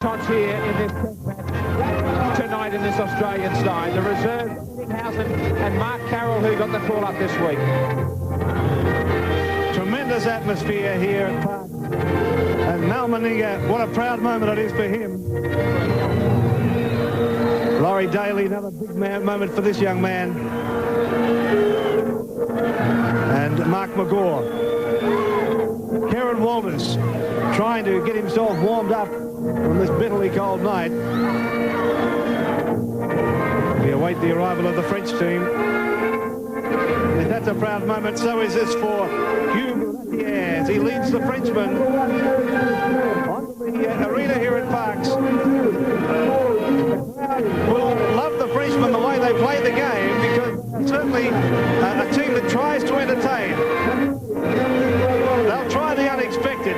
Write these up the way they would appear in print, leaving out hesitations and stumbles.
Shots here in this test match tonight in this Australian side. The reserves, Ettinghausen and Mark Carroll, who got the call-up this week. Tremendous atmosphere here at Park. And Mal Meninga, what a proud moment it is for him. Laurie Daly, another big moment for this young man. And Mark McGaw. Karen Walters trying to get himself warmed up on this bitterly cold night. We await the arrival of the French team. If that's a proud moment, so is this for Hugh as he leads the Frenchman onto the arena here at Parks. Will love the Frenchmen the way they play the game, because certainly a team that tries to entertain. They'll try the unexpected.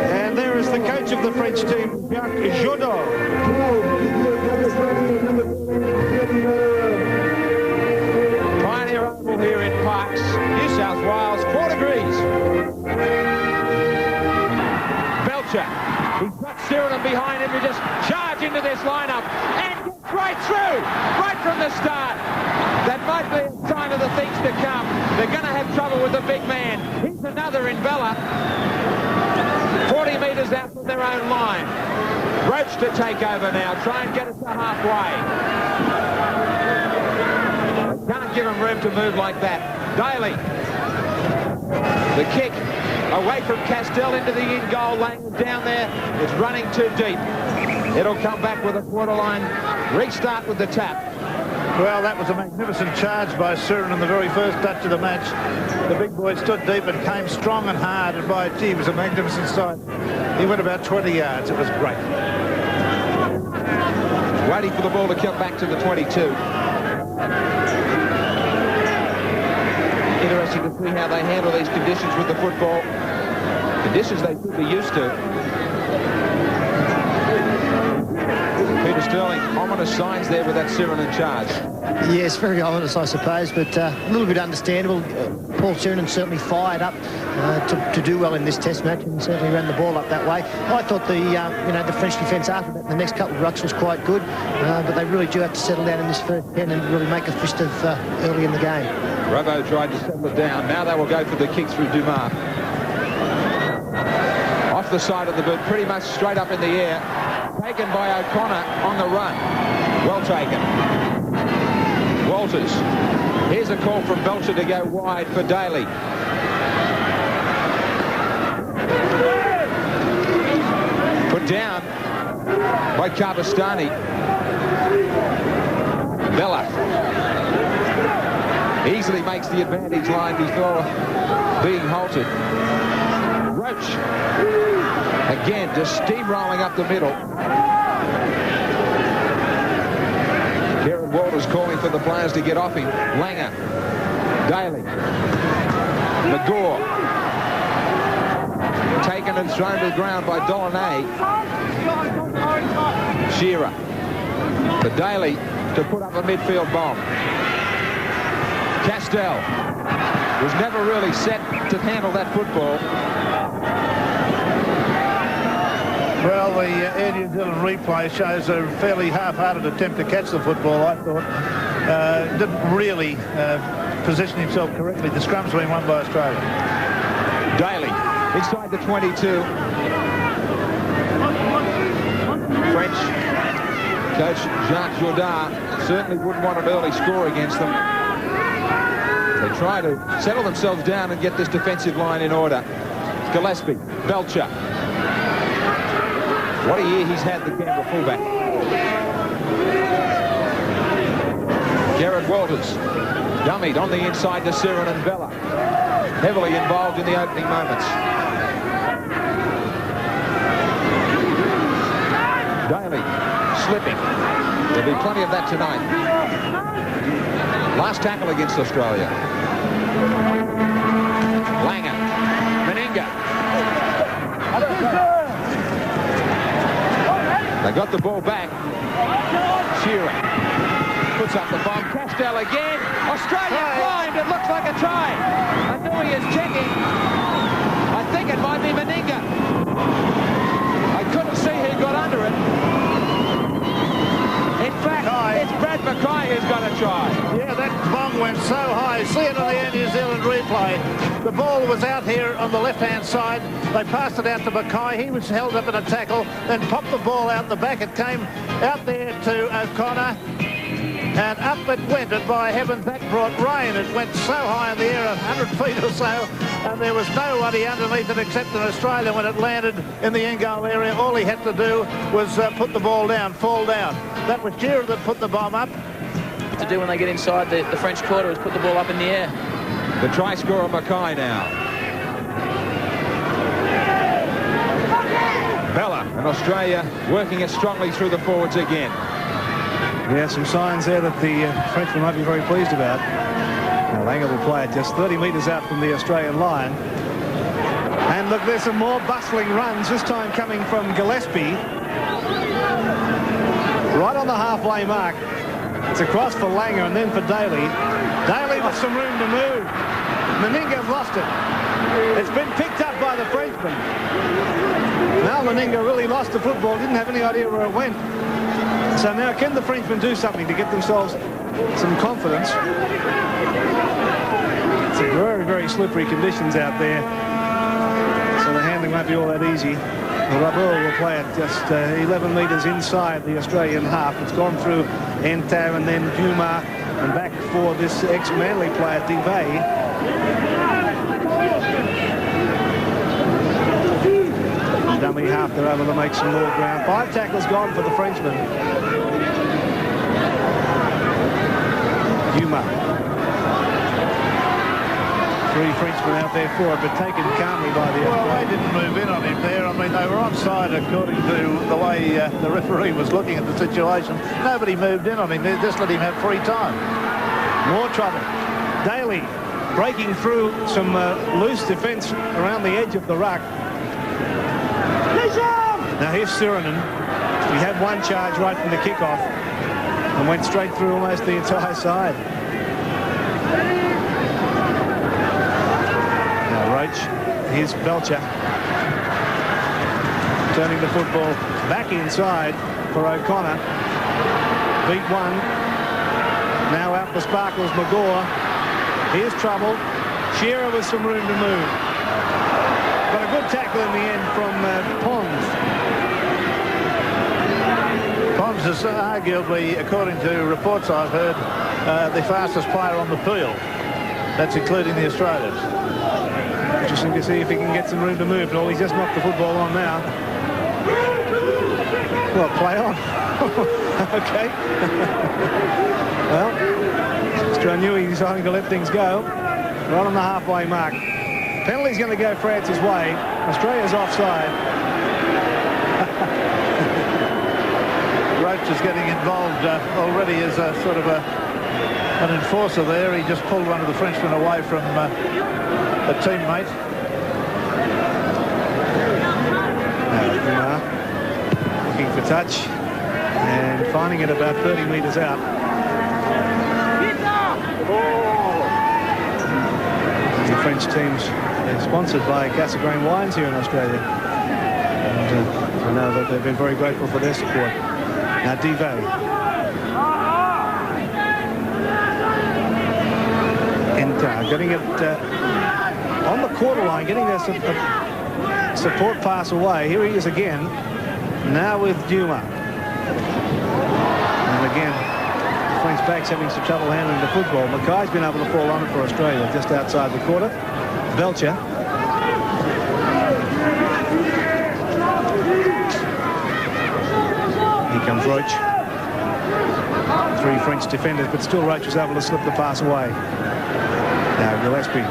And there is the coach of the French team, Jacques Jodot. Pioneer Oval here in Parks, New South Wales, 4 degrees. Belcher, he's got Sheridan behind him to just charge into this lineup and gets right through, right from the start. That might be a sign of the things to come. They're going to have trouble with the big man. Here's another in Bella. 40 metres out from their own line. Roach to take over now. Try and get us to halfway. Can't give him room to move like that. Daly. The kick away from Castell into the in-goal lane. Down there. It's running too deep. It'll come back with a quarter-line restart with the tap. Well, that was a magnificent charge by Surin in the very first touch of the match. The big boy stood deep and came strong and hard, and by gee, it was a magnificent sight. He went about 20 yards. It was great. Waiting for the ball to come back to the 22. Interesting to see how they handle these conditions with the football. Conditions they should be used to. Peter Sterling, ominous signs there with that Siren in charge. Yes, very ominous, I suppose, but a little bit understandable. Paul Sheridan certainly fired up to do well in this Test match, and certainly ran the ball up that way. I thought the the French defence after that, the next couple of rucks was quite good, but they really do have to settle down in this first 10 and really make a fist of early in the game. Robbo tried to settle it down. Now they will go for the kick through Dumas. Off the side of the boot, pretty much straight up in the air. Taken by O'Connor on the run. Well taken. Walters. Here's a call from Belcher to go wide for Daly. Put down by Carbastani. Bella easily makes the advantage line before being halted. Roach. Again, just steamrolling up the middle. Karen Walters calling for the players to get off him. Langer. Daly. McGaw. Taken and thrown to the ground by Dolanay. Shearer. For Daly to put up a midfield bomb. Castell was never really set to handle that football. Well, the Air New Zealand replay shows a fairly half-hearted attempt to catch the football, I thought. Didn't really position himself correctly. The scrum's been won by Australia. Daly inside the 22. French coach Jacques Jourdain certainly wouldn't want an early score against them. They try to settle themselves down and get this defensive line in order. Gillespie, Belcher. What a year he's had, the Canberra fullback. Garrett Walters, dummied on the inside to Siren and Bella. Heavily involved in the opening moments. Daly, slipping. There'll be plenty of that tonight. Last tackle against Australia. Langer, Meninga. They got the ball back. Shearer puts up the bomb. Castell again. Australia blind. It looks like a try. I know he is checking. I think it might be Meninga. ball was out here on the left-hand side. They passed it out to Mackay. He was held up in a tackle, then popped the ball out the back. It came out there to O'Connor, and up it went, and by heavens, that brought rain. It went so high in the air, 100 feet or so, and there was nobody underneath it except an Australian. When it landed in the end goal area, all he had to do was put the ball down, fall down. That was Shearer that put the bomb up. To do when they get inside the French quarter is put the ball up in the air. The try scorer Mackay now. Bella and Australia working it strongly through the forwards again. Yeah, some signs there that the Frenchman might be very pleased about. Now, Langer will play it just 30 metres out from the Australian line. And look, there's some more bustling runs, this time coming from Gillespie. Right on the halfway mark. It's across for Langer and then for Daly. Daly with some room to move. Meninga's lost it. It's been picked up by the Frenchman. Now Meninga really lost the football, didn't have any idea where it went. So now can the Frenchmen do something to get themselves some confidence? It's very, very slippery conditions out there. So the handling won't be all that easy. Rabel will play it just 11 metres inside the Australian half. It's gone through Enter and then Dumas and back for this ex-Manly player, Devay. Dummy half, they're able to make some more ground. 5 tackles gone for the Frenchman. Dumas. 3 Frenchmen out there for it, but taken calmly by the Well, they didn't move in on him there. I mean, they were onside according to the way the referee was looking at the situation. Nobody moved in on him. They just let him have free time. More trouble. Daly breaking through some loose defence around the edge of the ruck. Now here's Sirinen. He had one charge right from the kickoff and went straight through almost the entire side. Now Roach, here's Belcher. Turning the football back inside for O'Connor. Beat one. Now out for Sparkles, Magore. Here's trouble. Shearer with some room to move. But a good tackle in the end from Pons. Pons is arguably, according to reports I've heard, the fastest player on the field. That's including the Australians. Interesting to see if he can get some room to move. Well, he's just knocked the football on now. Well, play on. Okay. Well, Australia knew he was starting to let things go. Right on the halfway mark. Penalty's going to go France's way. Australia's offside. Roach is getting involved already as a sort of an enforcer there. He just pulled one of the Frenchmen away from a teammate. Now, looking for touch and finding it about 30 metres out. The French teams are sponsored by Cassegrain Wines here in Australia. And I know that they've been very grateful for their support. Now Devay. Enter, getting it on the quarter line, getting their support pass away. Here he is again. Now with Dumas. And again, the French backs having some trouble handling the football. Mackay's been able to fall on it for Australia just outside the quarter. Belcher. Here comes Roach. 3 French defenders, but still Roach was able to slip the pass away. Now Gillespie.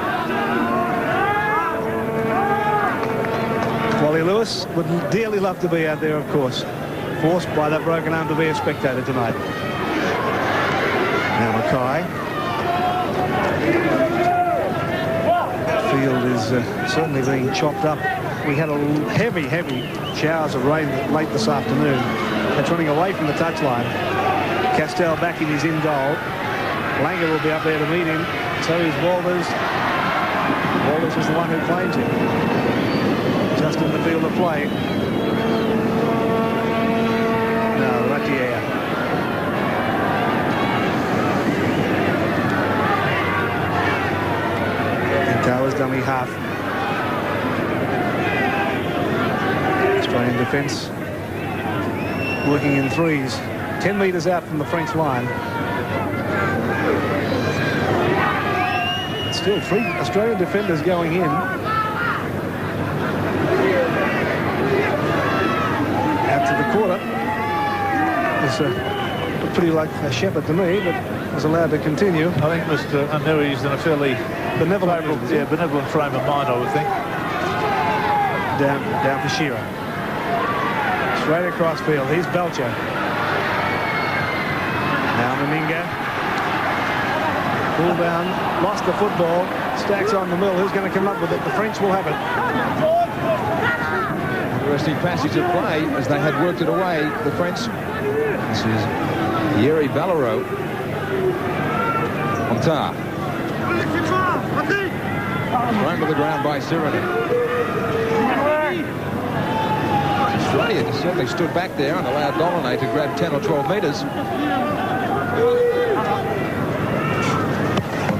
Wally Lewis would dearly love to be out there, of course. Forced by that broken arm to be a spectator tonight. Now Mackay. Field is certainly being chopped up. We had a heavy showers of rain late this afternoon. That's running away from the touchline. Castell back in his in goal. Langer will be up there to meet him. So is Walters. Walters is the one who claims it. Just in the field of play. No, Ratier. And Towers dummy only half. Australian defence working in threes. 10 metres out from the French line. But still 3 Australian defenders going in. Out to the quarter. It's looked pretty like a shepherd to me, but was allowed to continue. I think Mr. Anui's in a fairly benevolent frame of mind, I would think. Down for Shearer. Straight across field. Here's Belcher. Now Meninga. Pull down. Lost the football. Stacks on the middle. Who's going to come up with it? The French will have it. Interesting passage of play as they had worked it away. The French. This is Yeri Ballereau. On tar. Thrown to the ground by Sirenen. Australia certainly stood back there and allowed Dolanay to grab 10 or 12 metres.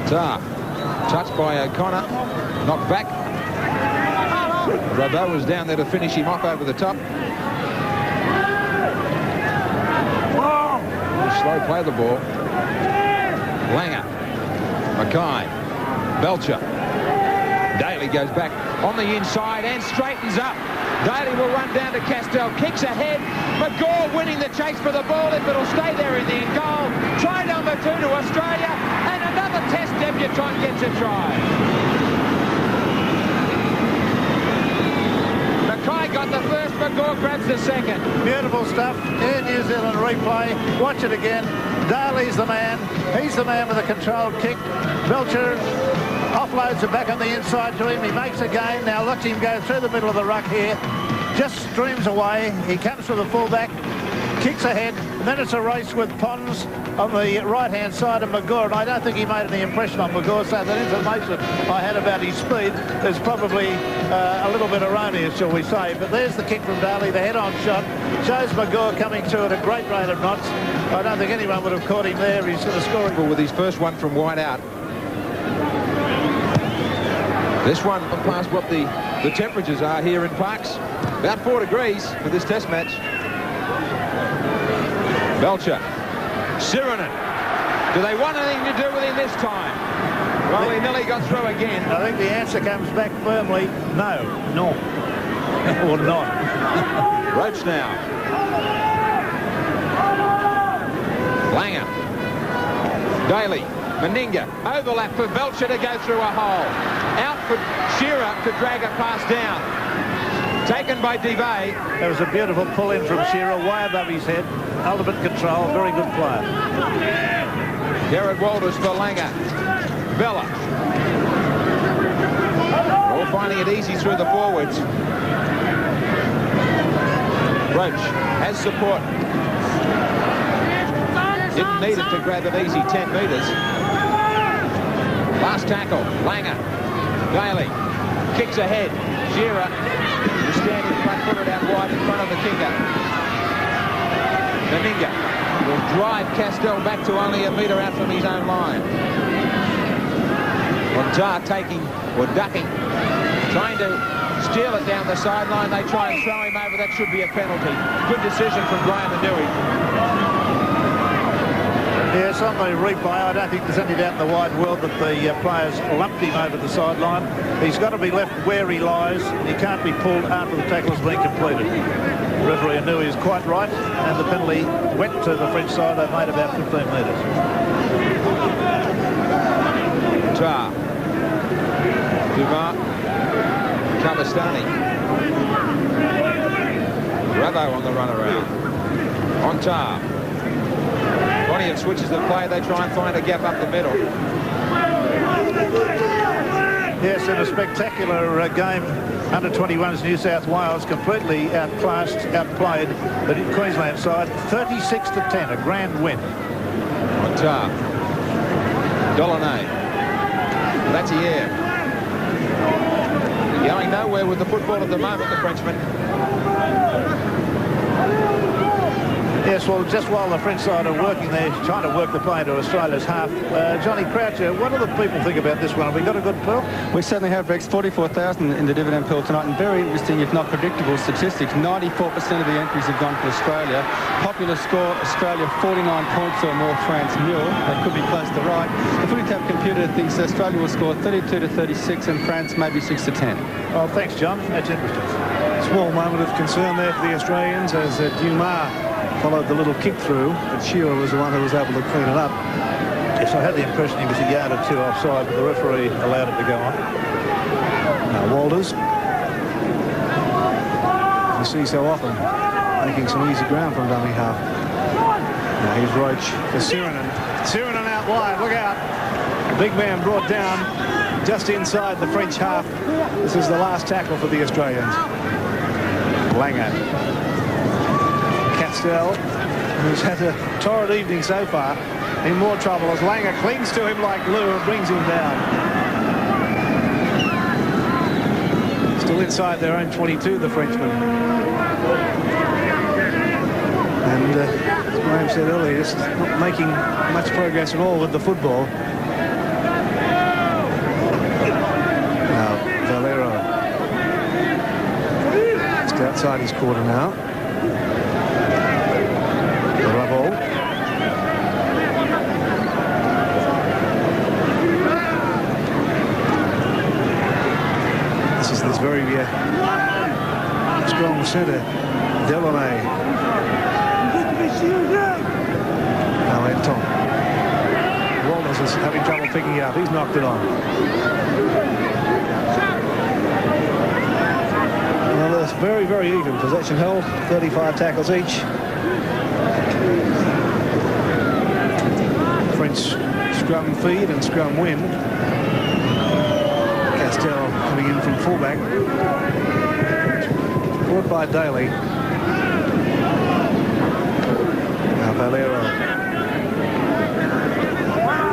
Tar, touched by O'Connor, knocked back. Robbo was down there to finish him off over the top. Slow play the ball. Langer, Mackay, Belcher. Daly goes back on the inside and straightens up. Daly will run down to Castell, kicks ahead. McGaw winning the chase for the ball, if it'll stay there in the end goal. Try number 2 to Australia, and another Test debutant gets a try. Mackay got the first, McGaw grabs the second. Beautiful stuff. Air New Zealand replay. Watch it again. Daly's the man. He's the man with a controlled kick. Belcher offloads it back on the inside to him. He makes a gain. Now watch him go through the middle of the ruck here. Just streams away. He comes to the fullback, kicks ahead, and then it's a race with Pons on the right-hand side of McGaw. And I don't think he made any impression on McGaw, so that information I had about his speed is probably a little bit erroneous, shall we say. But there's the kick from Daly, the head-on shot. Shows McGaw coming through at a great rate of knots. I don't think anyone would have caught him there. He's sort of scoring. With his first one from wide out. This one past what the temperatures are here in Parkes. About 4 degrees for this Test match. Belcher. Sirenen. Do they want anything to do with him this time? Well, he nearly got through again. I think the answer comes back firmly, no. Or not. Roach now. Langer. Daly. Meninga. Overlap for Belcher to go through a hole. Out for Shearer to drag a pass down. Taken by DeVay. There was a beautiful pull-in from Shearer, way above his head. Ultimate control, very good player. Gerard Walters for Langer. Bella. All finding it easy through the forwards. Roach has support. Didn't need it to grab an easy 10 metres. Last tackle, Langer. Daly kicks ahead. Shearer is standing front-footed out wide in front of the kicker. Meninga will drive Castell back to only a metre out from his own line. Montar taking or ducking, trying to steal it down the sideline. They try and throw him over. That should be a penalty. Good decision from Graham Anui. Yes, on the replay, I don't think there's any doubt in the wide world that the players lumped him over the sideline. He's got to be left where he lies. He can't be pulled after the tackle's been completed. Referee Anui is quite right, and the penalty went to the French side. They made about 15 metres. Tar. Dumas. Kabastani. Bravo on the run around. On Tar. Plenty of switches of play. They try and find a gap up the middle. Yes, in a spectacular game, under-21s New South Wales completely outclassed, outplayed the Queensland side, 36-10, a grand win. Montar. Dolanay. Latier. Going nowhere with the football at the moment, the Frenchman. Yes, Yes, well, just while the French side are working there, trying to work the play into Australia's half, Johnny Croucher, what do the people think about this one? Have we got a good pool? We certainly have, Rex. 44,000 in the dividend pool tonight, and very interesting, if not predictable, statistics. 94% of the entries have gone for Australia. Popular score, Australia 49 points or more, France nil. That could be close to right. The Footy Tap computer thinks Australia will score 32 to 36 and France maybe 6 to 10. Well, thanks, John. That's interesting. Small moment of concern there for the Australians as Dumas followed the little kick through, but Shearer was the one who was able to clean it up. Yes, I had the impression he was a yard or two offside, but the referee allowed it to go on. Now Walters, you see so often, making some easy ground from dummy half. Now here's Roach for Sirinen. Sirinen out wide, look out. Big man brought down just inside the French half. This is the last tackle for the Australians. Langer. Castell, who's had a torrid evening so far, in more trouble as Langer clings to him like glue and brings him down. Still inside their own 22, the Frenchmen. And as Graham said earlier, just not making much progress at all with the football. Now, Valero. Just outside his quarter now. Bravo. This is this very strong centre. Delaunay. Now Anton. Walters is having trouble picking it up. He's knocked it on. Well, that's very, very even. Possession held. 35 tackles each. French scrum feed and scrum win. Castell coming in from fullback. Caught by Daly. Now Valero.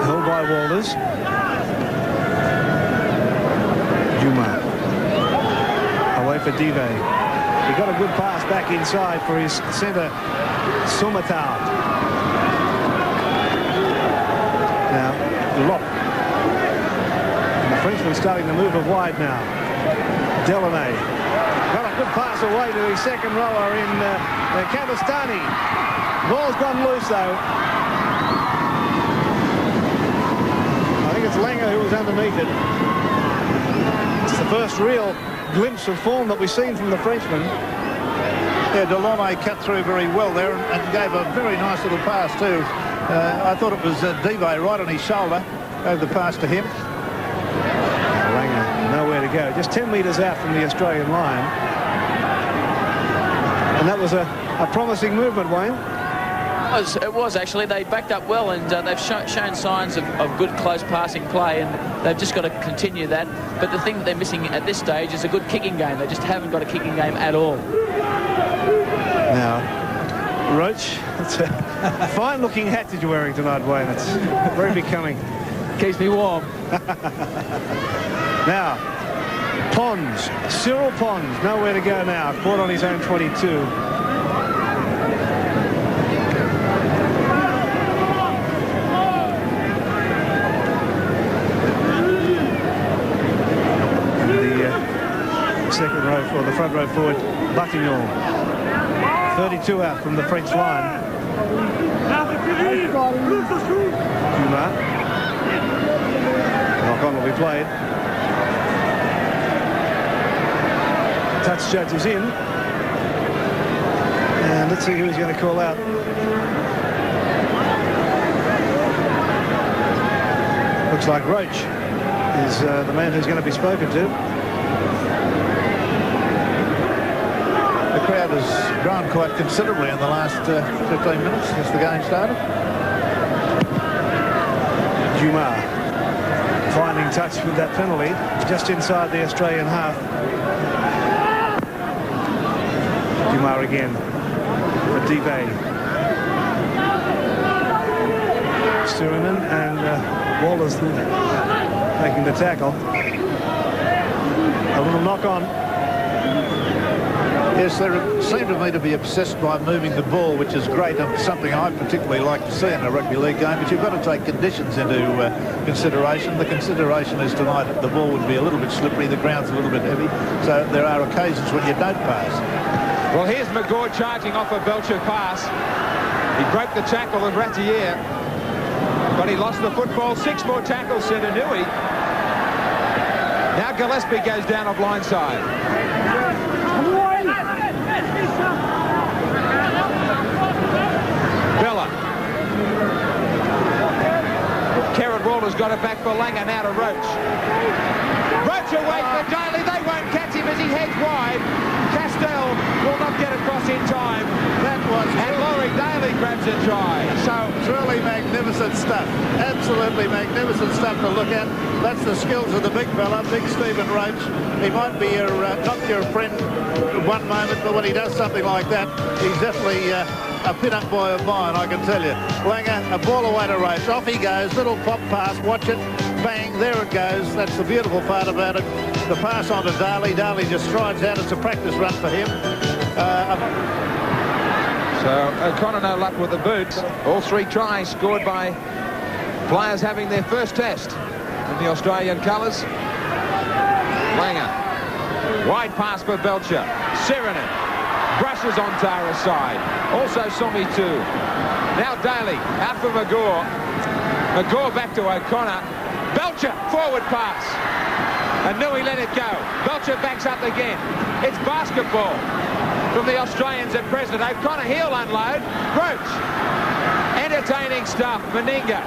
Held by Walters. Dumas. Away for Dive. He got a good pass back inside for his centre, Sumatau. Now, Locke. And the Frenchman starting to move it wide now. Delaunay. Got a good pass away to his second rower in Cavastani. Ball's gone loose, though. I think it's Langer who was underneath it. It's the first real glimpse of form that we've seen from the Frenchman. Yeah, Delaunay cut through very well there and gave a very nice little pass too. I thought it was Dive right on his shoulder. Gave the pass to him. Langer nowhere to go. Just 10 metres out from the Australian line. And that was a promising movement, Wayne. It was actually. They backed up well, and they've shown signs of good close passing play, and they've just got to continue that. But the thing that they're missing at this stage is a good kicking game. They just haven't got a kicking game at all. Now, Roach, it's a fine-looking hat that you're wearing tonight, Wayne. It's very becoming. Keeps me warm. Now, Pons, Cyril Pons, nowhere to go now. Caught on his own 22. Second row for the front row forward, Batignolles. 32 out from the French line. Dumas. Knock on will be played. Touch judge is in. And let's see who he's going to call out. Looks like Roach is the man who's going to be spoken to. The crowd has grown quite considerably in the last 15 minutes since the game started. Dumas finding touch with that penalty just inside the Australian half. Dumas again for Dive. Sturinen and Walters making the tackle. A little knock on. Yes, they seem to me to be obsessed by moving the ball, which is great and something I particularly like to see in a rugby league game, but you've got to take conditions into consideration. The consideration is tonight that the ball would be a little bit slippery, the ground's a little bit heavy, so there are occasions when you don't pass. Well, here's McGaw charging off a Belcher pass. He broke the tackle of Ratier, but he lost the football. 6 more tackles, said Inui. Now Gillespie goes down a blind side. Bella. Kerrod Walter's got it back for Langer, now to Roach. Roach away for Daly. They won't catch him as he heads wide. Castell will not get across in time. That was... And Laurie Daly grabs a try. So truly magnificent stuff. Absolutely magnificent stuff to look at. That's the skills of the big fella, big Stephen Roach. He might be your, not your friend one moment, but when he does something like that, he's definitely a pin-up boy of mine, I can tell you. Langer, a ball away to Roach. Off he goes. Little pop pass. Watch it. Bang. There it goes. That's the beautiful part about it. The pass on to Daly. Daly just strides out. It's a practice run for him. So O'Connor no luck with the boots. All 3 tries scored by players having their first test in the Australian colours. Langer. Wide pass for Belcher. Serenin brushes on Tara's side. Also Somi too. Now Daly out for McGaw. McGaw back to O'Connor. Belcher forward pass. And Nui let it go. Belcher backs up again. It's basketball from the Australians at present. O'Connor, he'll unload. Roach. Entertaining stuff. Meninga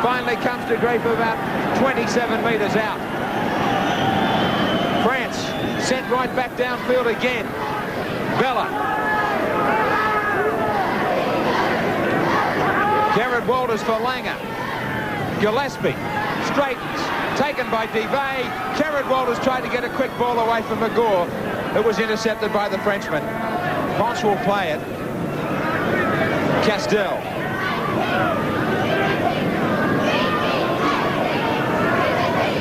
finally comes to grief about 27 metres out. France sent right back downfield again. Bella. Kerrod Walters for Langer. Gillespie straightens. Taken by Devay. Kerrod Walters tried to get a quick ball away from McGaw. It was intercepted by the Frenchman. Ponce will play it. Castell.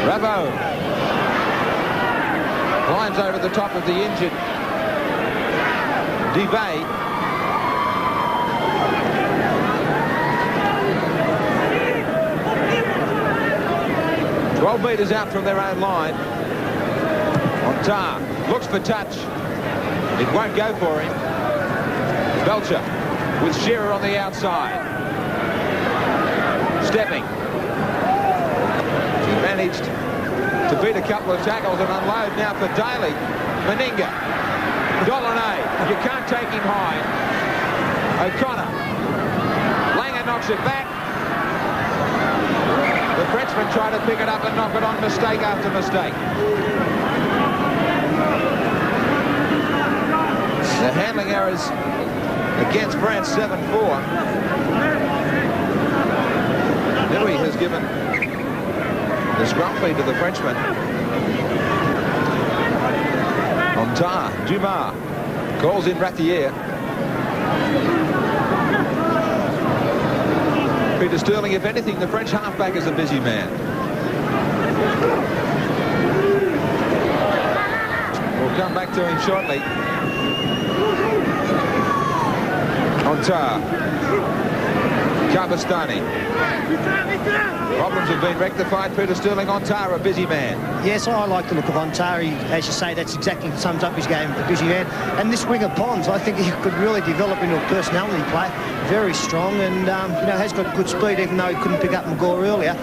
Bravo. Climbs over the top of the injured Devay. Metres out from their own line. On Tar. Looks for touch. It won't go for him. Belcher with Shearer on the outside. Stepping. He managed to beat a couple of tackles and unload now for Daly. Meninga. Dolanay. You can't take him high. O'Connor. Langer knocks it back. The Frenchman tried to pick it up and knock it on, mistake after mistake. The handling errors against France, 7-4. Nui has given the scrum feed to the Frenchman. On Tar, Dumas calls in Ratier. Peter Sterling, if anything, the French halfback is a busy man. We'll come back to him shortly. On Tar. Kabastani. Problems have been rectified. Peter Sterling. On Tar, a busy man. Yes, I like the look of Ontari. As you say, that's exactly sums up his game, a busy man. And this winger Pons, I think he could really develop into a personality player. Very strong and, you know, has got good speed, even though he couldn't pick up McGaw earlier.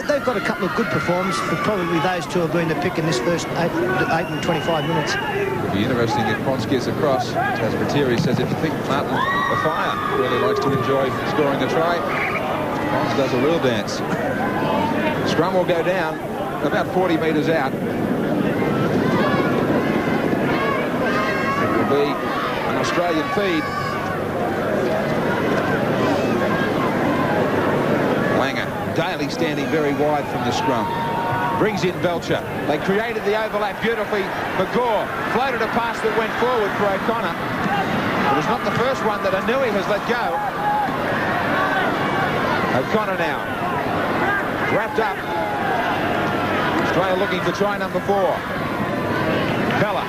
They've got a couple of good performances, but probably those two have been the pick in this first 8 and 25 minutes. It'll be interesting if Pons gets across. As Materi says, if you think Martin Afire really likes to enjoy scoring a try, Pons does a real dance. Scrum will go down about 40 metres out. It will be an Australian feed. Langer, Daly standing very wide from the scrum. Brings in Belcher. They created the overlap beautifully. McGaw floated a pass that went forward for O'Connor. It was not the first one that Inui has let go. O'Connor now. Wrapped up. Australia looking for try number 4. Bella.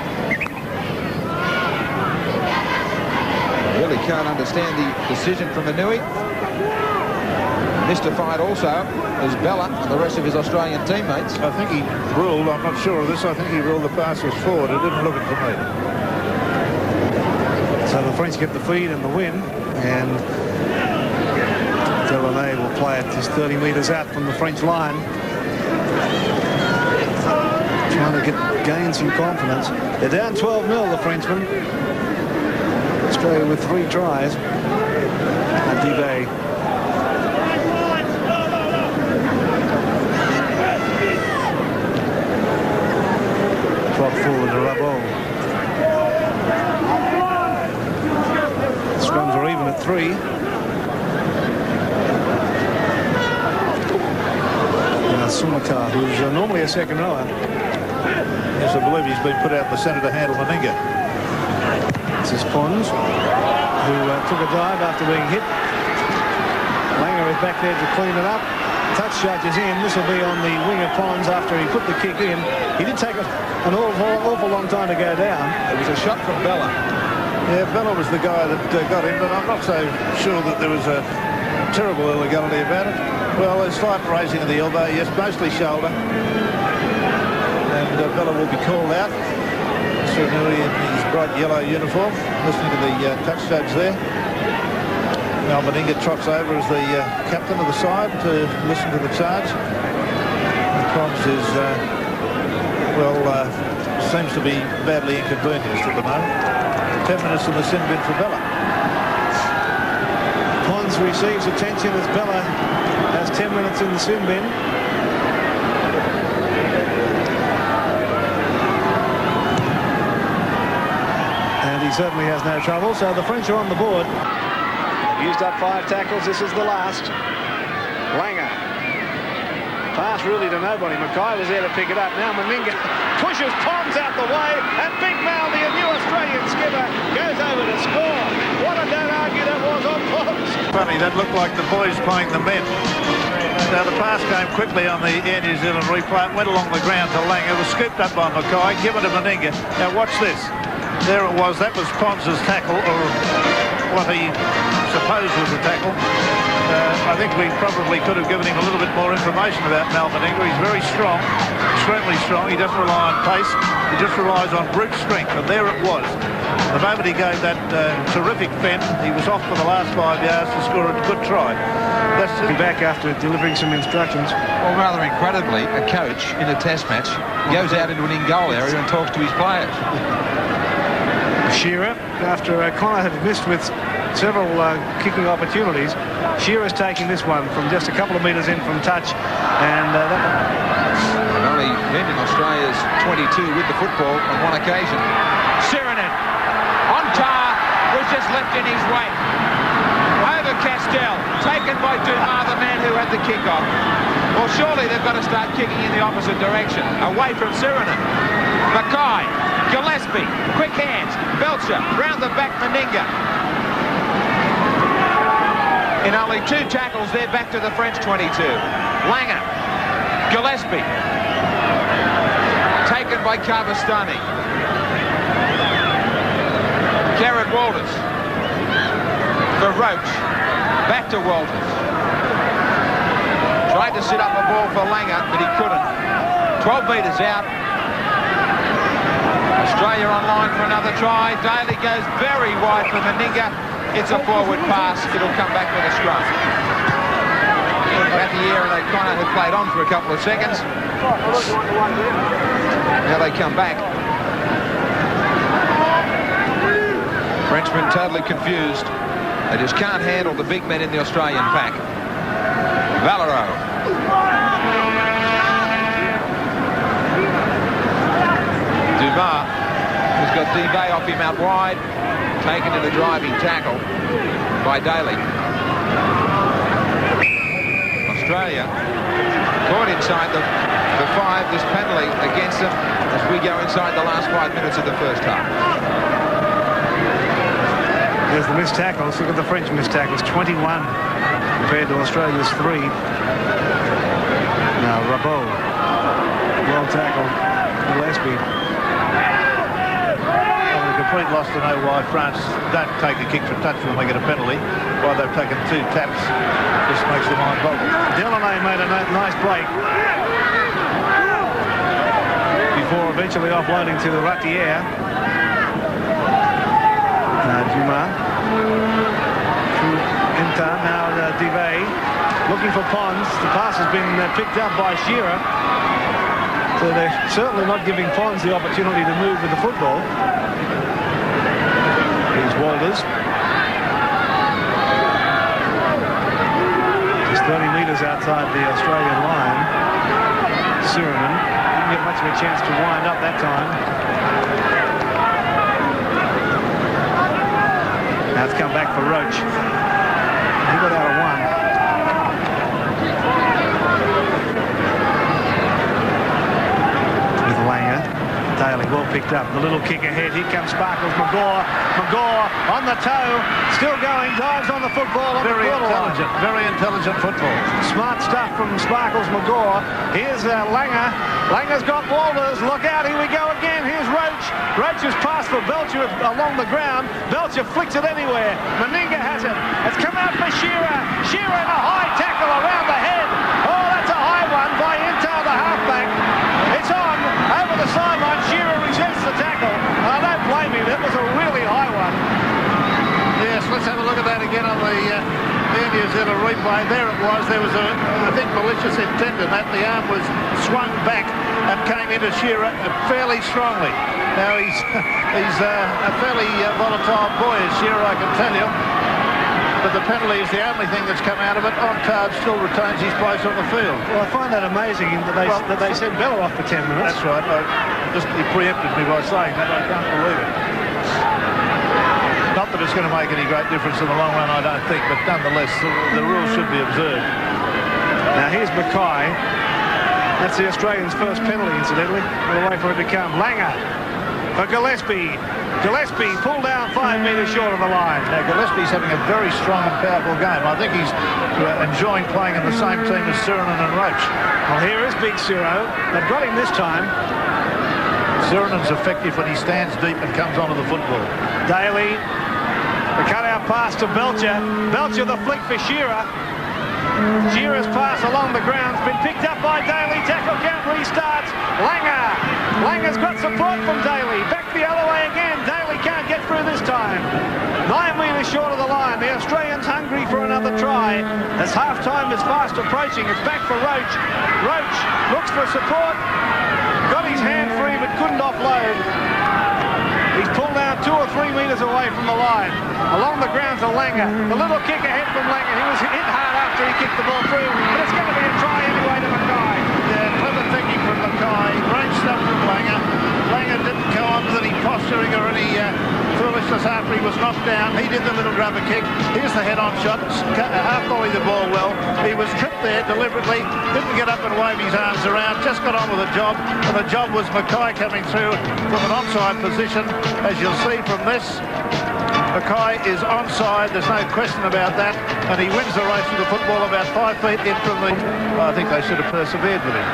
really can't understand the decision from Inui. Mystified also is Bella and the rest of his Australian teammates. I think he ruled, I'm not sure of this, I think he ruled the pass was forward. It didn't look it for me. So the French get the feed and the win, and Delaney will play it just 30 metres out from the French line. Trying to gain some confidence. They're down 12-0, the Frenchmen. Australia with 3 tries. Adibe. Drop forward to Rabot. Scrums are even at 3. Now Sumaka, who's normally a second rower. Yes, I believe he's been put out in the centre to handle Meninga. This is Pons, who took a dive after being hit. Langer is back there to clean it up. Touch charges in. This will be on the wing of Pons after he put the kick in. He did take an awful long time to go down. It was a shot from Bella. Yeah, Bella was the guy that got in, but I'm not so sure that there was a terrible illegality about it. Well, a slight raising of the elbow, yes, mostly shoulder. And Bella will be called out. Certainly in his bright yellow uniform, listening to the touch judge there. Now Meninga trots over as the captain of the side to listen to the charge. And Pons is, seems to be badly inconvenienced at the moment. 10 minutes in the sin bin for Bella. Pons receives attention as Bella has 10 minutes in the sin bin. And he certainly has no trouble, so the French are on the board. They've used up 5 tackles. This is the last. Langer. Pass really to nobody. Mackay was there to pick it up. Now Meninga pushes Pons out the way, and Big Mal, the new Australian skipper, goes over to score. What a don't argue that was on Pons. Funny, that looked like the boys playing the men. Now the pass came quickly on the Air New Zealand replay. It went along the ground to Langer. It was scooped up by Mackay, given to Meninga. Now watch this. There it was. That was Pons's tackle, or what he supposed was a tackle. I think we probably could have given him a little bit more information about Mal Meninga. He's very strong, extremely strong. He doesn't rely on pace. He just relies on brute strength, and there it was. The moment he gave that terrific fend, he was off for the last 5 yards to score a good try. That's it. Back after delivering some instructions. Well, rather incredibly, a coach in a test match goes out into an in-goal area and talks to his players. Shearer, after Connor had missed with several kicking opportunities, Shearer's taking this one from just a couple of metres in from touch, and only been in Australia's 22 with the football on one occasion. Sirenen on tar, was just left in his way. Over Castell, taken by Dumas, the man who had the kick-off. Well, surely they've got to start kicking in the opposite direction, away from Sirenen. Mackay, Gillespie, quick hands, Belcher, round the back, Meninga. In only 2 tackles, they're back to the French 22. Langer, Gillespie, taken by Cavastani. Garrett Walters, for Roach, back to Walters. Tried to sit up a ball for Langer, but he couldn't. 12 metres out. Australia online for another try. Daly goes very wide for Meninga. It's a forward pass. It'll come back with a scrum. At the air, they kind of had played on for a couple of seconds. Now they come back. Frenchmen totally confused. They just can't handle the big men in the Australian pack. Valero. Dumas has got Debay off him out wide. Taken in a driving tackle by Daly. Australia caught inside the 5, this penalty against them as we go inside the last 5 minutes of the first half. There's the missed tackles. Look at the French missed tackles, 21 compared to Australia's 3. Now Rabot, well tackled, Gillespie. complete loss to know why France don't take a kick for touch when they get a penalty, why they've taken 2 taps. Just makes the mind boggle. Delaney made a nice break before eventually offloading to the Ratier. Dumas through Inter, now Divet looking for Pons. The pass has been picked up by Shearer. So they're certainly not giving Pons the opportunity to move with the football. Here's Walters. Just 30 metres outside the Australian line. Sirenen didn't get much of a chance to wind up that time. Now it's come back for Roach. He got out of 1. Langer. Daly well picked up. The little kick ahead. Here comes Sparkles. Magore. Magore on the toe. Still going. Dives on the football. On very the intelligent. Very intelligent football. Smart stuff from Sparkles Magore. Here's Langer. Langer's got Walters. Look out. Here we go again. Here's Roach. Roach has passed for Belcher along the ground. Belcher flicks it anywhere. Meninga has it. It's come out for Shearer. Shearer in a high tackle around the head. Oh, that's a high one by Inter, the halfback. It's on over the sideline. Shearer resents the tackle. I don't blame him. That was a really high one. Yes, let's have a look at that again on the New Zealand replay. There it was. There was I think, malicious intent in that. The arm was swung back and came into Shearer fairly strongly. Now he's a fairly volatile boy, is Shearer, I can tell you. But the penalty is the only thing that's come out of it. On-Card still retains his place on the field. Well, I find that amazing that they sent Bella off for 10 minutes. That's right. He preempted me by saying that. I can't believe it. Not that it's going to make any great difference in the long run, I don't think, but nonetheless, the rules should be observed. Now here's Mackay. That's the Australians' first penalty, incidentally. We'll wait for it to come. Langer for Gillespie. Gillespie pulled down 5 metres short of the line. Now Gillespie's having a very strong and powerful game. I think he's enjoying playing in the same team as Sirenen and Roach. Well, here is Big Ciro. They've got him this time. Sirenen's effective when he stands deep and comes onto the football. Daly, the cut-out pass to Belcher. Belcher the flick for Shearer. Shearer's pass along the ground's been picked up by Daly. Tackle count restarts. Langer. Langer's got support from Daly. Back the other way again. Daly can't get through this time. 9 metres short of the line. The Australians hungry for another try. As half-time is fast approaching. It's back for Roach. Roach looks for support. Got his hand free but couldn't offload. He's pulled out 2 or 3 metres away from the line. Along the ground to Langer. The little kick ahead from Langer. He was hit hard after he kicked the ball through. But it's going to be a try anyway to Mackay. Yeah, clever thinking from Mackay. Great stuff from Langer. Langer didn't go on with any posturing or any foolishness after he was knocked down. He did the little grubber kick. Here's the head-on shot. Half-volley the ball well. He was tripped there deliberately. Didn't get up and wave his arms around. Just got on with the job. And the job was Mackay coming through from an onside position. As you'll see from this, Mackay is onside. There's no question about that. And he wins the race with the football about 5 feet in from the... Well, I think they should have persevered with him.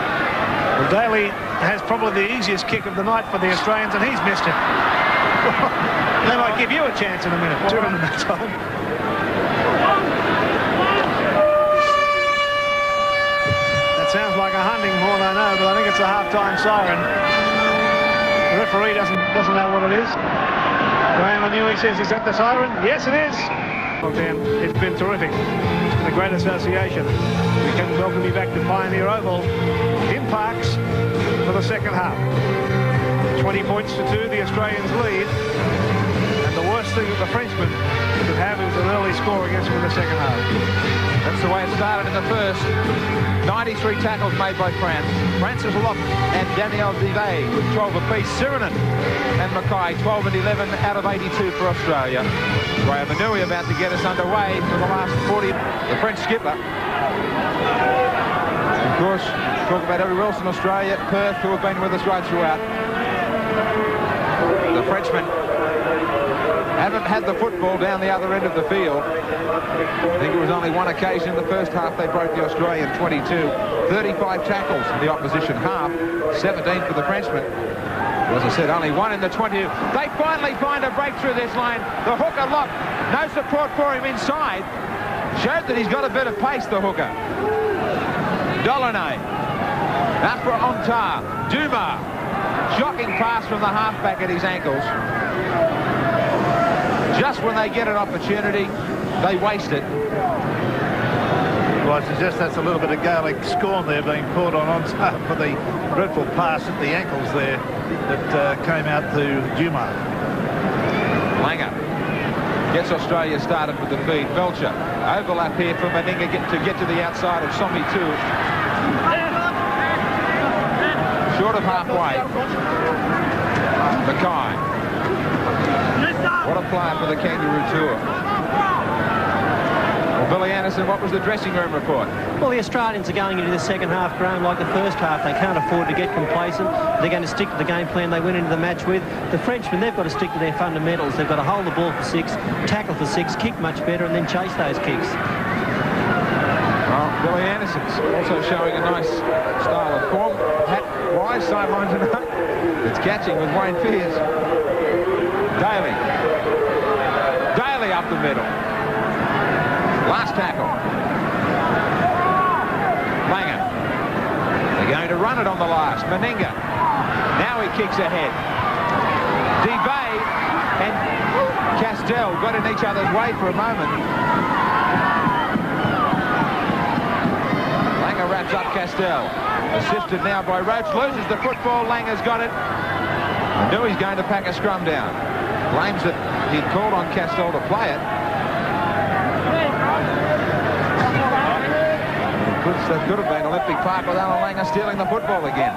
Well, Daly has probably the easiest kick of the night for the Australians, and he's missed it. They might give you a chance in a minute. 2 in that time. That sounds like a hunting more than I know, but I think it's a half-time siren. The referee doesn't know what it is. Graham Anui says, is that the siren? Yes, it is. It's been terrific. The great association. We can welcome you back to Pioneer Oval in Parks for the second half. 20 points to 2, the Australians lead. And the worst thing that the Frenchmen could have is an early score against them in the second half. That's the way it started in the first. 93 tackles made by France. Francis Locke and Daniel Divet with 12 apiece. Sirenen and Mackay 12 and 11 out of 82 for Australia. Graham Anui about to get us underway for the last 40. The French skipper. Of course, talk about everywhere else in Australia, Perth, who have been with us right throughout. The Frenchmen haven't had the football down the other end of the field. I think it was only one occasion in the first half they broke the Australian 22. 35 tackles in the opposition half, 17 for the Frenchmen. As I said, only one in the 20. They finally find a breakthrough this line. The hooker locked. No support for him inside. Showed that he's got a bit of pace, the hooker. Dolanay. Out for Ontar. Dumas. Shocking pass from the halfback at his ankles. Just when they get an opportunity, they waste it. Well, I suggest that's a little bit of Gaelic scorn there being poured on Ontar for the dreadful pass at the ankles there that came out to Dumas. Langer gets Australia started with the feed. Belcher. Overlap here for Meninga to get to the outside of Somi 2. Short of halfway. Mackay. What a player for the Kangaroo tour. Well, Billy Anderson, what was the dressing room report? Well, the Australians are going into the second half, Graham, like the first half. They can't afford to get complacent. They're going to stick to the game plan they went into the match with. The Frenchmen, they've got to stick to their fundamentals. They've got to hold the ball for 6, tackle for 6, kick much better, and then chase those kicks. Well, Billy Anderson's also showing a nice style of form. Hat-wise, sidelines and up. It's catching with Wayne Fears. Daly. Daly up the middle. Last tackle. Langer. They're going to run it on the last. Meninga. Now he kicks ahead. DeVay and Castell got in each other's way for a moment. Langer wraps up Castell. Assisted now by Roach. Loses the football. Langer's got it. I knew he's going to pack a scrum down. Claims that he'd called on Castell to play it. That could have been Olympic Park with Alan Langer stealing the football again.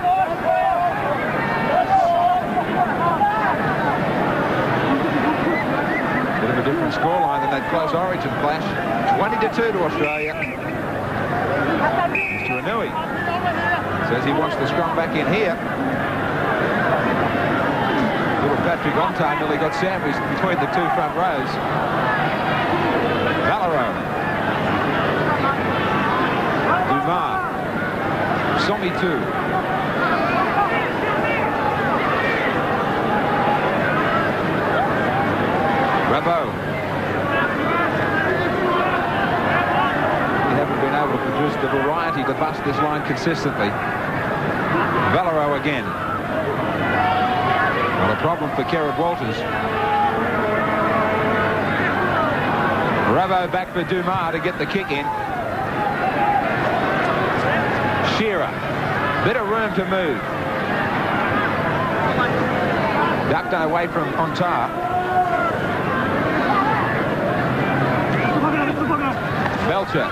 Bit of a different scoreline than that close Origin clash. 20-2 to Australia. Mr. Inouye says he wants the scrum back in here. Little Patrick Ontar nearly got sandwiched between the two front rows. Valero. Dumas. Somi 2. Rabot. We haven't been able to produce the variety to bust this line consistently. Valero again. Not a problem for Kerrod Walters. Rabot back for Dumas to get the kick in. Shearer. Bit of room to move. Ducked away from Ontar. Belcher.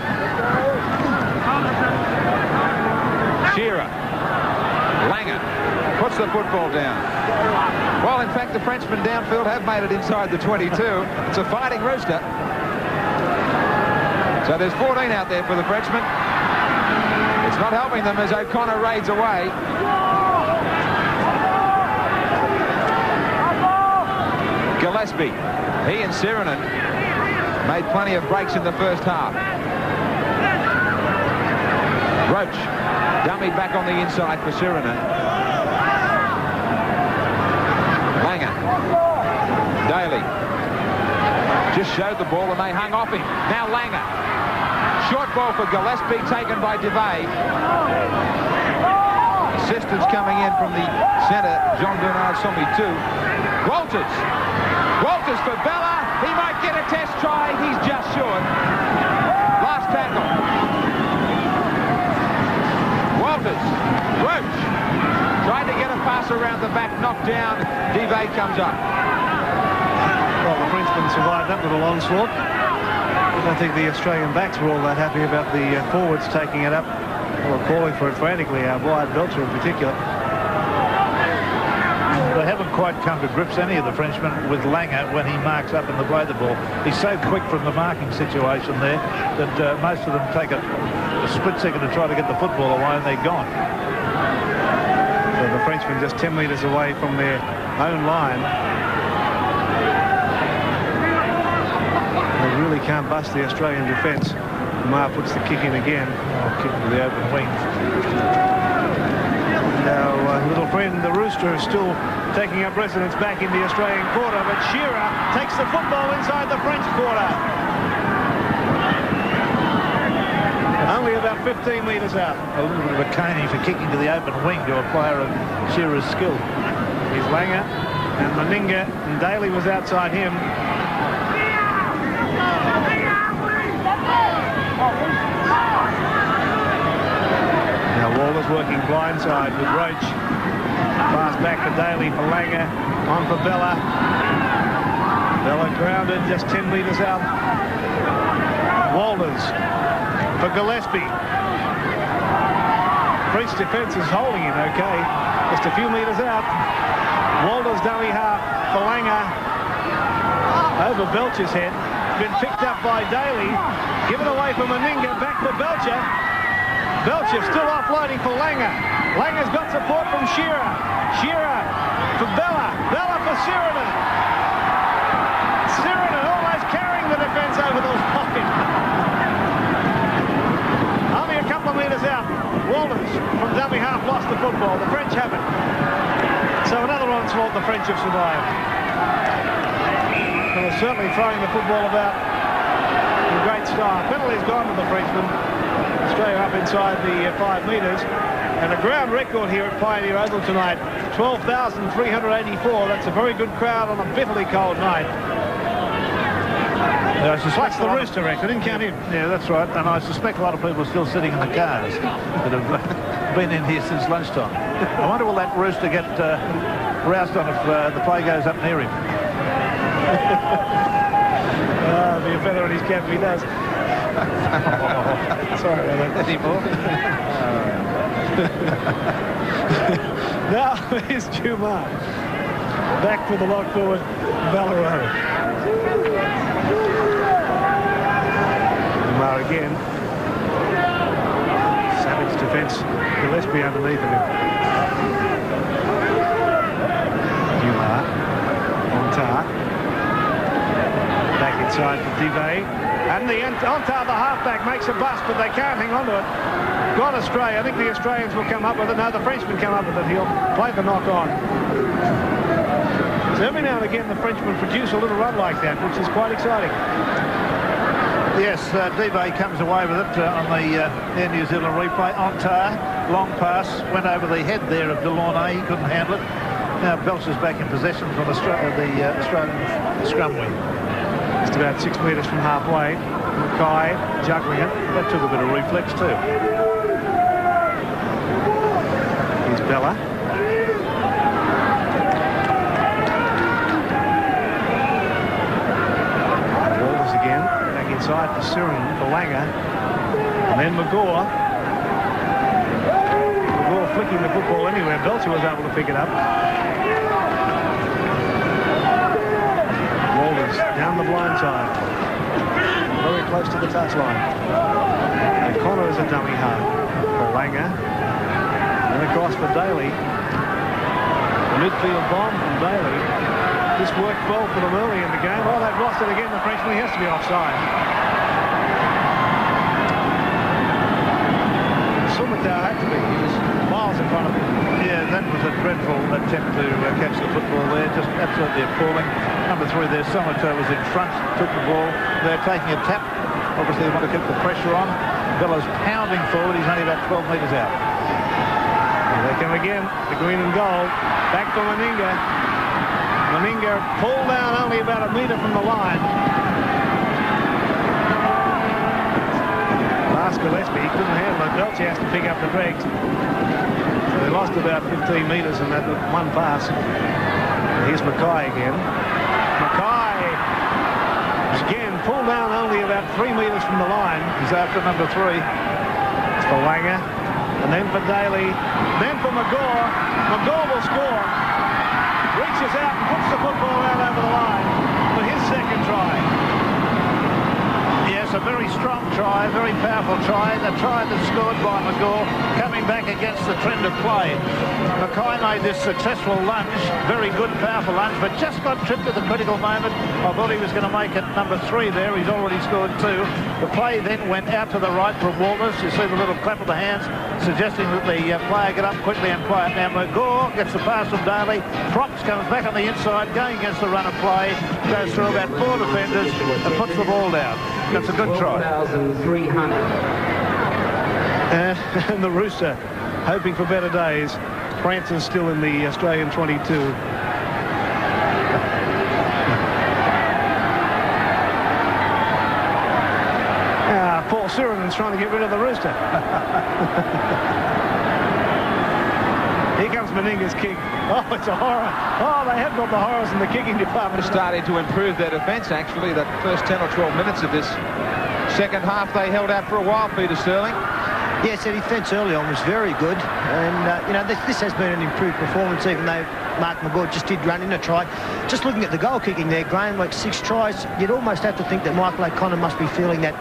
Shearer. Langer puts the football down. Well, in fact, the Frenchmen downfield have made it inside the 22. It's a fighting rooster. So there's 14 out there for the Frenchmen. It's not helping them as O'Connor raids away. Gillespie. He and Sirinen made plenty of breaks in the first half. Roach. Dummy back on the inside for Sirinen. Langer. Daly. Just showed the ball and they hung off him. Now Langer. Short ball for Gillespie, taken by DeVay. Assistance coming in from the centre, John Bernard Somi 2. Walters. Walters for Bella. He might get a test try. He's just short. Last tackle. Walters. Roach. Tried to get a pass around the back, knocked down. DeVay comes up. Well, the Frenchmen survived that little onslaught. I don't think the Australian backs were all that happy about the forwards taking it up or calling for it frantically, Wyatt Belcher in particular. They haven't quite come to grips, any of the Frenchmen, with Langer when he marks up and they play the ball. He's so quick from the marking situation there that most of them take a split second to try to get the football away and they're gone. So the Frenchmen just 10 metres away from their own line. They really can't bust the Australian defence. Mar puts the kick in again. Kick to the open wing. Our little friend, the Rooster, is still taking up residence back in the Australian quarter, but Shearer takes the football inside the French quarter. Only about 15 metres out. A little bit of a caning for kicking to the open wing to a player of Shearer's skill. Here's Langer and Meninga, and Daly was outside him. Now Waller's working blindside with Roach. Pass back to Daly for Langer. On for Bella. Bella grounded just 10 metres out. Walters for Gillespie. French defence is holding him okay. Just a few metres out. Walters dummy half for Langer. Over Belcher's head. Been picked up by Daly. Given away from Meninga. Back to Belcher. Belcher still offloading for Langer. Langer's got support from Shearer. Shearer for Bella. Bella for Sheridan. Sheridan almost carrying the defence over those pockets. Only a couple of metres out. Walters from dummy half lost the football. The French have it. So another onslaught the French have survived. Well, they're certainly throwing the football about in great style. Penalty's gone to the Frenchman. Australia up inside the 5 metres. And a ground record here at Pioneer Oval tonight, 12,384. That's a very good crowd on a bitterly cold night. Plus the Rooster record, didn't count him. Yeah, that's right. And I suspect a lot of people are still sitting in the cars that have been in here since lunchtime. I wonder will that Rooster get roused on if the play goes up near him. It'll be a feather in his cap if he does. Sorry about that. Anymore? Now here's Dumar. Back for the lock forward, Valero. Dumar again. Savage defence. Gillespie underneath of him. Dumar. Ontar. Back inside for Dive. And the Ontar, the halfback, makes a bust, but they can't hang on to it. Gone astray. I think the Australians will come up with it. No, the Frenchman come up with it. He'll play the knock on. So every now and again, the Frenchmen produce a little run like that, which is quite exciting. Yes, Dive comes away with it on the Air New Zealand replay. Ontar, long pass, went over the head there of Delaunay. He couldn't handle it. Now Belcher's back in possession from the Australian scrum wing. Just about 6 metres from halfway. Mackay juggling it. That took a bit of reflex too. Here's Bella. Walters again. Back inside for Siren, for Langer. And then McGaw. McGaw flicking the football anywhere. Belcher was able to pick it up. Walters down the blind side. Very close to the touchline. And Connor is a dummy half for Langer. And across for Daly. The midfield bomb from Daly. This worked well for them early in the game. Oh, they've lost it again. The Frenchman, he has to be offside. Sumatar had to be. He was miles in front of him. Yeah, that was a dreadful attempt to catch the football there. Just absolutely appalling. Number 3 there, Sumatar was in front, took the ball. They're taking a tap. Obviously, they want to keep the pressure on. Bella's pounding forward. He's only about 12 metres out. Here they come again. The green and gold. Back for Meninga. Meninga pulled down only about a metre from the line. Last Gillespie, he couldn't handle it. Belcher has to pick up the dregs. So they lost about 15 metres in that one pass. Here's Mackay again. Mackay again pulled down only about 3 metres from the line. He's after number 3. It's for Langer. And then for Daly. Then for McGaw. McGaw will score. Reaches out and puts the football out over the line for his second try. Yes, a very strong try, very powerful try. The try that's scored by McGaw, coming back against the trend of play. Mackay made this successful lunge, very good, powerful lunge, but just got tripped at the critical moment. I thought he was going to make it number 3 there. He's already scored 2. The play then went out to the right from Walters. You see the little clap of the hands, suggesting that the player get up quickly and play it. Now McGaw gets the pass from Daly. Props comes back on the inside, going against the run of play, goes through about 4 defenders and puts the ball down. That's a good try. 12,300. And the Rooster, hoping for better days. Franson's still in the Australian 22. Paul Sirenen's trying to get rid of the Rooster. Here comes Meninga's kick. Oh, it's a horror. Oh, they have got the horrors in the kicking department. Starting to improve their defence, actually. That first 10 or 12 minutes of this second half, they held out for a while, Peter Sterling. Yes, their defence early on was very good, and you know, this has been an improved performance, even though Mark McGaw just did run in a try. Just looking at the goal kicking there, Graham, like 6 tries, you'd almost have to think that Michael O'Connor must be feeling that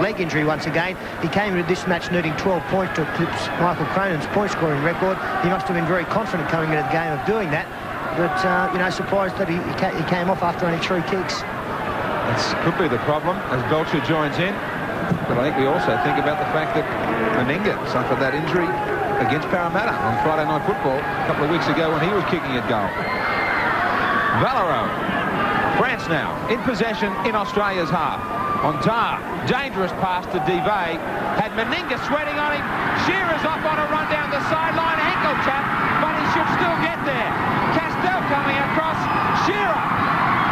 leg injury once again. He came into this match needing 12 points to eclipse Michael Cronin's point-scoring record. He must have been very confident coming into the game of doing that, but you know, surprised that he came off after only 3 kicks. That could be the problem as Belcher joins in. But I think we also think about the fact that Meninga suffered that injury against Parramatta on Friday Night Football a couple of weeks ago when he was kicking at goal. Valero. France now in possession in Australia's half. On Tar, dangerous pass to Devay. Had Meninga sweating on him. Shearer's off on a run down the sideline. Ankle tap, but he should still get there. Castell coming across. Shearer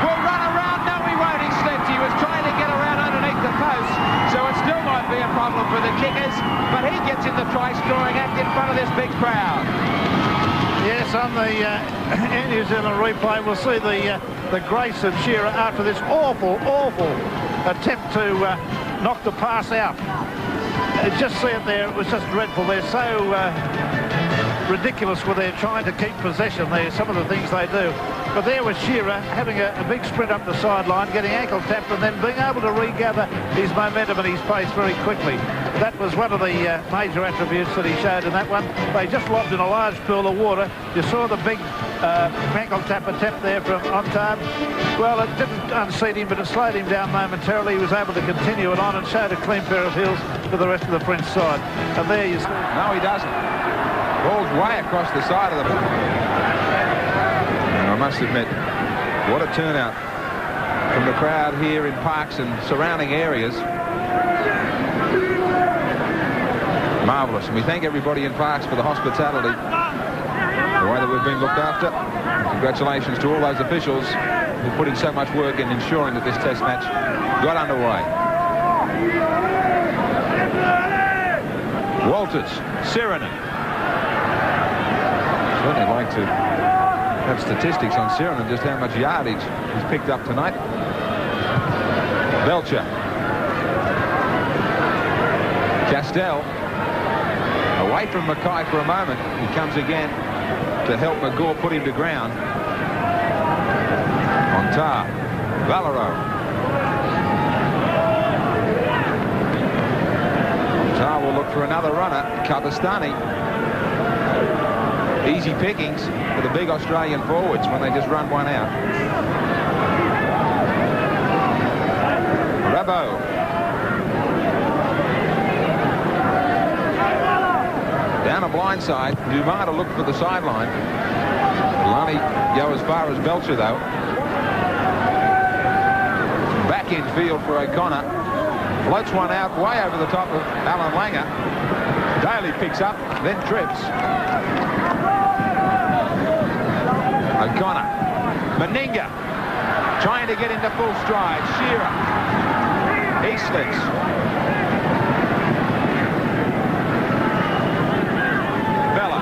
will run around. No, he won't. He slipped. He was trying to get around underneath the post, so it still might be a problem for the kickers, but he gets in the try-scoring act in front of this big crowd. Yes, on the New Zealand replay, we'll see the grace of Shearer after this awful attempt to knock the pass out. Just see it there. It was just dreadful. They're so ridiculous with their trying to keep possession there, some of the things they do. But there was Shearer having a big sprint up the sideline, getting ankle tapped, and then being able to regather his momentum and his pace very quickly. That was one of the major attributes that he showed in that one. They just lobbed in a large pool of water. You saw the big ankle tap attempt there from Ontard. Well, it didn't unseat him, but it slowed him down momentarily. He was able to continue it on and showed a clean pair of heels to the rest of the French side. And there you see. No, he doesn't. Ball's way across the side of the ball. And I must admit, what a turnout from the crowd here in Parkes and surrounding areas. Marvellous. And we thank everybody in Parkes for the hospitality, the way that we've been looked after. Congratulations to all those officials who put in so much work in ensuring that this test match got underway. Walters, Sirenen. Certainly like to have statistics on Sirenen, just how much yardage he's picked up tonight. Belcher. Castell. Away from Mackay for a moment. He comes again to help McGaw put him to ground. On Tar. Valero. Tar will look for another runner. Kabastani. Easy pickings for the big Australian forwards when they just run one out. Rabo. Down a blind side. Dumar to look for the sideline. Lonnie go as far as Belcher, though. Back in field for O'Connor. Floats one out way over the top of Alan Langer. Daly picks up, then trips. O'Connor. Meninga trying to get into full stride. Shearer. He slips. Bella.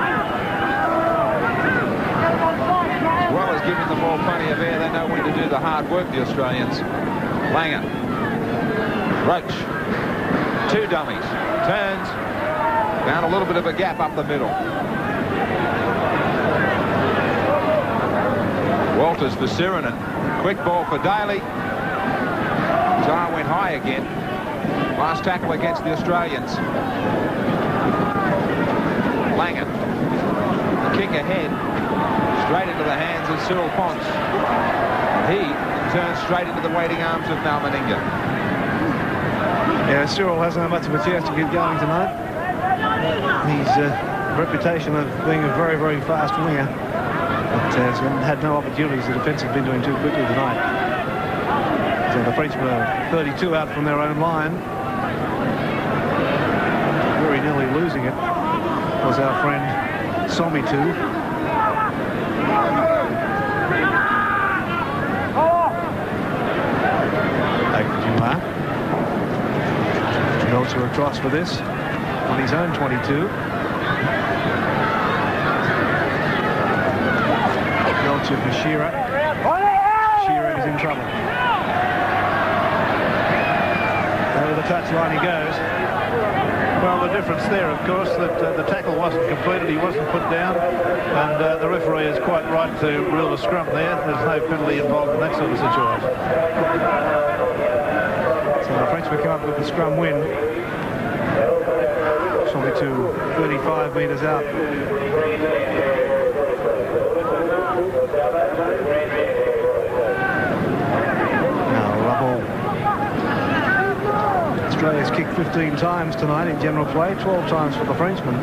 As well as giving the ball plenty of air, they know when to do the hard work, the Australians. Langer. Roach. 2 dummies. Turns. Found a little bit of a gap up the middle. Walters for Sirenen. Quick ball for Daly. Tar went high again. Last tackle against the Australians. Langan. Kick ahead. Straight into the hands of Cyril Pons. He turns straight into the waiting arms of Mal Meninga. Yeah, Cyril hasn't had much of a chance to get going tonight. His reputation of being a very, very fast winger, but has had no opportunities. The defence has been doing too quickly tonight. So the Frenchmen are 32 out from their own line. Very nearly losing it was our friend Somitu. Melcher across for this on his own 22. Melcher for Shearer. Shearer is in trouble. Over the touchline he goes. Well, the difference there, of course, that the tackle wasn't completed, he wasn't put down, and the referee is quite right to rule a scrum there. There's no penalty involved in that sort of situation. So the Frenchmen come up with the scrum win. Only to 35 metres out. Now Lovell. Australia's kicked 15 times tonight in general play, 12 times for the Frenchmen.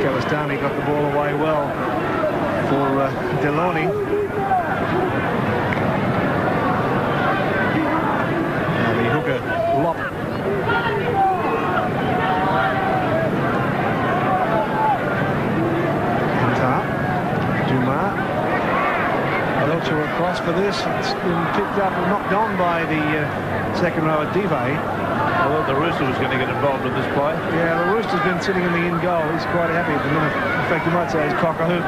Cavastani got the ball away well for Deloney. Now the hooker Lop. Across for this. It's been picked up and knocked on by the second row at Dive. I thought the Rooster was going to get involved in this play. Yeah, the Rooster's been sitting in the in goal. He's quite happy at the minute. In fact, you might say he's cock-a-hoop.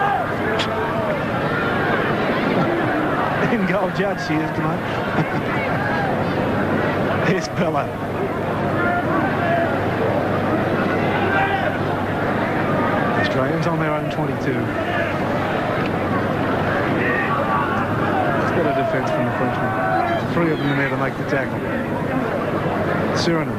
In goal judge she is tonight. Here's Bella. Australians on their own 22. Better defence from the Frenchmen. Three of them in there to make the tackle. Surinam.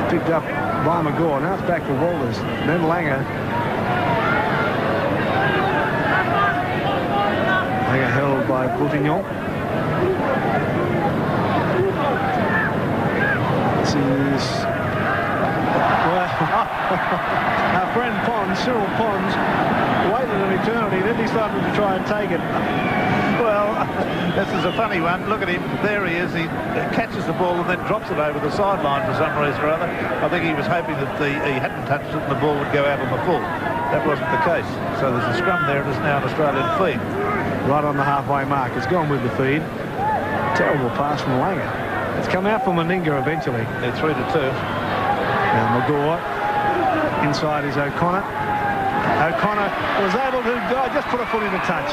Picked up by McGaw. Now it's back for Walters. Then Langer. Langer held by Boutignon. This is... our friend Pons, Cyril Pons, waited an eternity, then he started to try and take it. Well, this is a funny one. Look at him. There he is. He catches the ball and then drops it over the sideline for some reason or other. I think he was hoping that he hadn't touched it and the ball would go out on the full. That wasn't the case. So there's a scrum there. It is now an Australian feed. Right on the halfway mark. It's gone with the feed. Terrible pass from Langer. It's come out for Meninga eventually. They're 3-2. Now McGaw inside is O'Connor. O'Connor was able to just put a foot in the touch.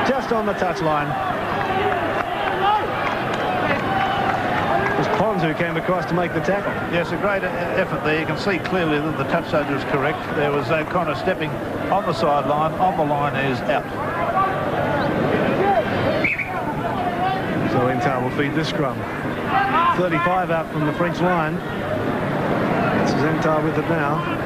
Just on the touchline. It was Pons who came across to make the tackle. Yes, a great effort there. You can see clearly that the touch soldier is correct. There was O'Connor stepping on the sideline. On the line is out. So Entar will feed this scrum. 35 out from the French line. This is Entar with it now.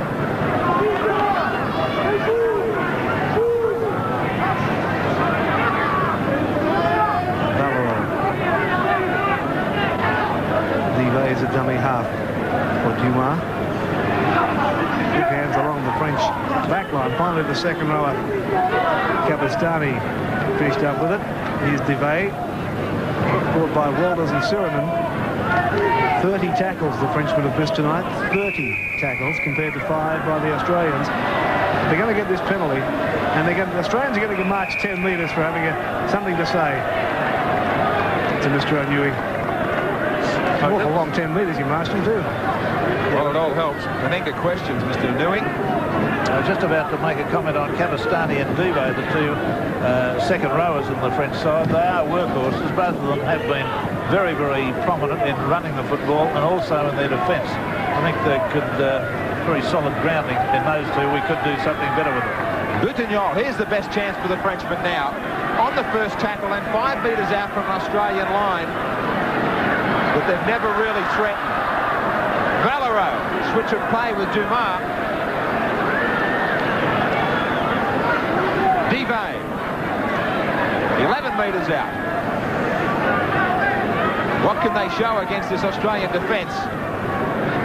Dive is a dummy half for Dumas. Big hands along the French back line. Finally the second rower, Cavastani, finished up with it. Here's Dive, caught by Walters and Surinam. 30 tackles the Frenchmen have missed tonight. 30 tackles compared to 5 by the Australians. They're going to get this penalty, and the Australians are going to get marched 10 metres for having something to say to Mr. O'Newey. An awful long 10 metres you marched him too. Well, it all helps. Meninga questions Mr. O'Newey. I was just about to make a comment on Cavastani and Dive, the two second rowers in the French side. They are workhorses. Both of them have been very, very prominent in running the football and also in their defence. I think they could, very solid grounding in those two. We could do something better with them. Boutignon, here's the best chance for the Frenchman now. on the first tackle and 5 metres out from Australian line. But they've never really threatened. Valero, switch of play with Dumas. Dive, 11 metres out. What can they show against this Australian defence?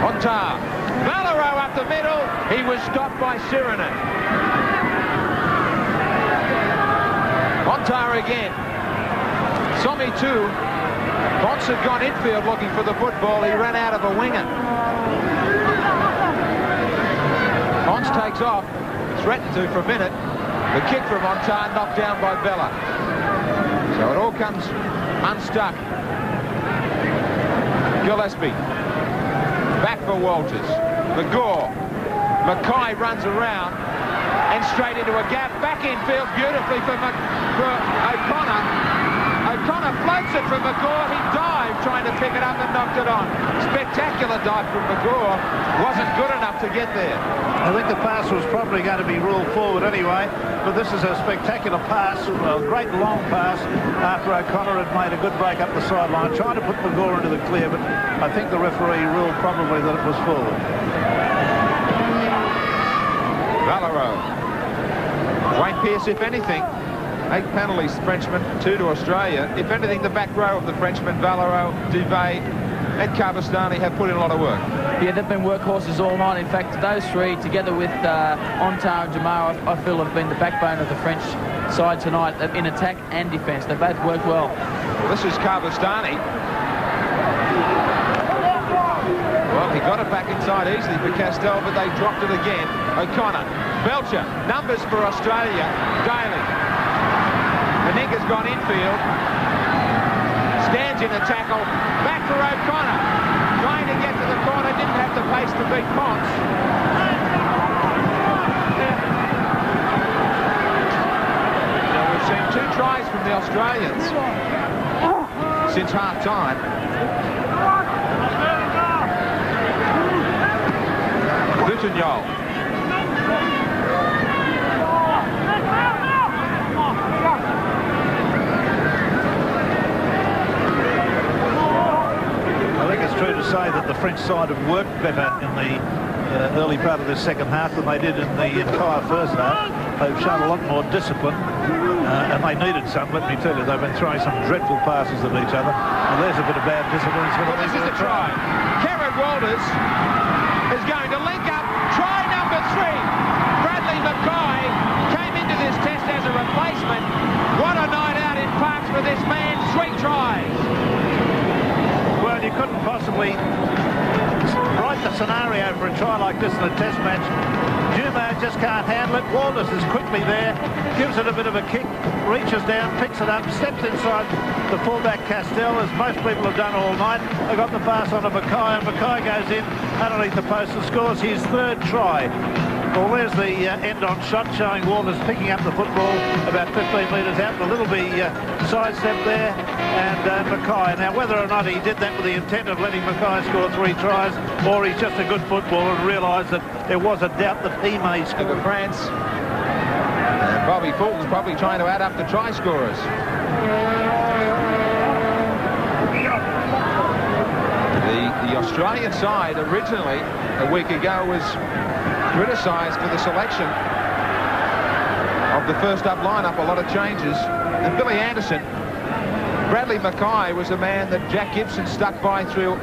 Ontar, Valero up the middle. He was stopped by Sirinen. Ontar again. Somi too. Bonds had gone infield looking for the football. He ran out of a winger. Bonds takes off. Threatened to for a minute. The kick from Ontar knocked down by Bella. So it all comes unstuck. Gillespie. Back for Walters. McGaw. Mackay runs around and straight into a gap. Back infield beautifully for O'Connor. O'Connor floats it from McGaw. He dived trying to pick it up and knocked it on. Spectacular dive from McGaw. Wasn't good enough to get there. I think the pass was probably going to be ruled forward anyway, but this is a spectacular pass, a great long pass after O'Connor had made a good break up the sideline, trying to put McGaw into the clear, but I think the referee ruled probably that it was forward. Valero. Wayne Pearce, if anything, 8 penalties, Frenchman, 2 to Australia. If anything, the back row of the Frenchmen, Valero, Duvet and Karbastani have put in a lot of work. Yeah, they've been workhorses all night. In fact, those three, together with Ontar and Jamar, I feel have been the backbone of the French side tonight in attack and defence. They both work well. This is Karbastani. Well, he got it back inside easily for Castell, but they dropped it again. O'Connor. Belcher. Numbers for Australia. Daly. Meninga's gone infield. Stands in the tackle. Back for O'Connor. Trying to get to the corner. Didn't have the pace to beat Ponce. So we've seen 2 tries from the Australians since half-time. Boutignolle. True to say that the French side have worked better in the early part of this second half than they did in the entire first half. They've shown a lot more discipline, and they needed some, let me tell you. They've been throwing some dreadful passes at each other. And there's a bit of bad discipline. Well, this is a try. Kerrod Walters is going to link up. Try number 3. Bradley Mackay came into this test as a replacement. What a night out in Parks for this man. 3 tries. Well, you couldn't possibly write the scenario for a try like this in a test match. Dumas just can't handle it. Walters is quickly there, gives it a bit of a kick, reaches down, picks it up, steps inside the fullback Castell, as most people have done all night. They got the pass on to Mackay, and Mackay goes in underneath the post and scores his 3rd try. Well, there's the end-on shot showing Walters picking up the football about 15 metres out. The little sidestep there, and Mackay. Now, whether or not he did that with the intent of letting Mackay score 3 tries, or he's just a good footballer and realised that there was a doubt that he may score. For France, and Bobby Fulton's probably trying to add up the try scorers. The Australian side originally, a week ago, was criticised for the selection of the first up lineup, a lot of changes. And Billy Anderson, Bradley Mackay was a man that Jack Gibson stuck by through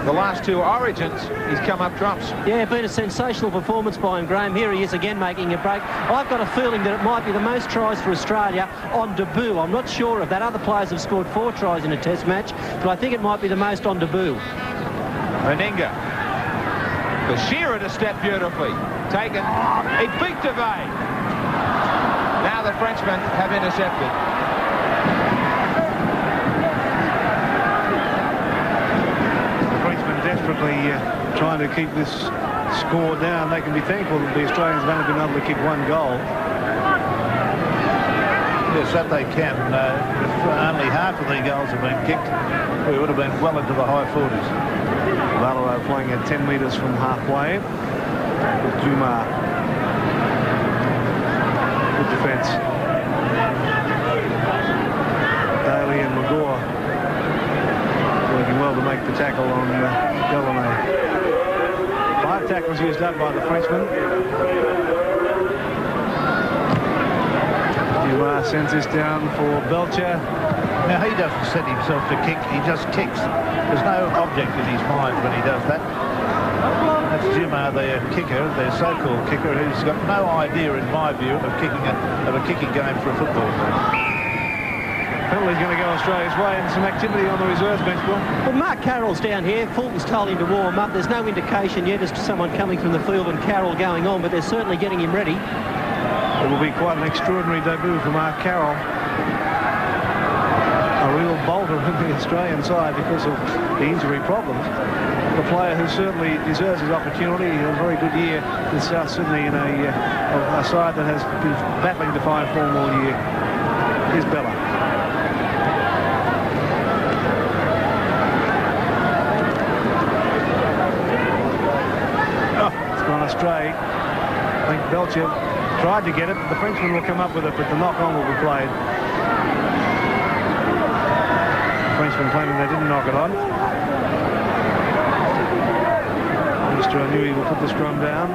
the last 2 origins. He's come up trumps. Yeah, been a sensational performance by him, Graham. Here he is again making a break. I've got a feeling that it might be the most tries for Australia on debut. I'm not sure of that. Other players have scored 4 tries in a test match, but I think it might be the most on debut. Meninga. Bashir to step beautifully. Taken. He beat Devay. Now the Frenchmen have intercepted. The Frenchmen desperately trying to keep this score down. They can be thankful that the Australians have only been able to kick 1 goal. Yes, that they can. If only half of the goals have been kicked, we would have been well into the high 40s. Valero playing at 10 metres from halfway with Dumas. Good defence. was used up by the Frenchman. Dumas sends this down for Belcher. Now, he doesn't set himself to kick, he just kicks. There's no object in his mind when he does that. That's Dumas, their kicker, their so-called kicker, who's got no idea, in my view, of a kicking game for a football team. Penalty's going to go Australia's way, and some activity on the reserves bench, Bill. Well, Mark Carroll's down here. Fulton's told him to warm up. There's no indication yet as to someone coming from the field and Carroll going on, but they're certainly getting him ready. It will be quite an extraordinary debut for Mark Carroll. A real bolter in the Australian side because of the injury problems. The player who certainly deserves his opportunity. He had a very good year with South Sydney in a side that has been battling to find form all year. Here's Bella. Astray. I think Belcher tried to get it. The Frenchman will come up with it, but the knock-on will be played. The Frenchman claiming they didn't knock it on. Mr. Anui will put the scrum down.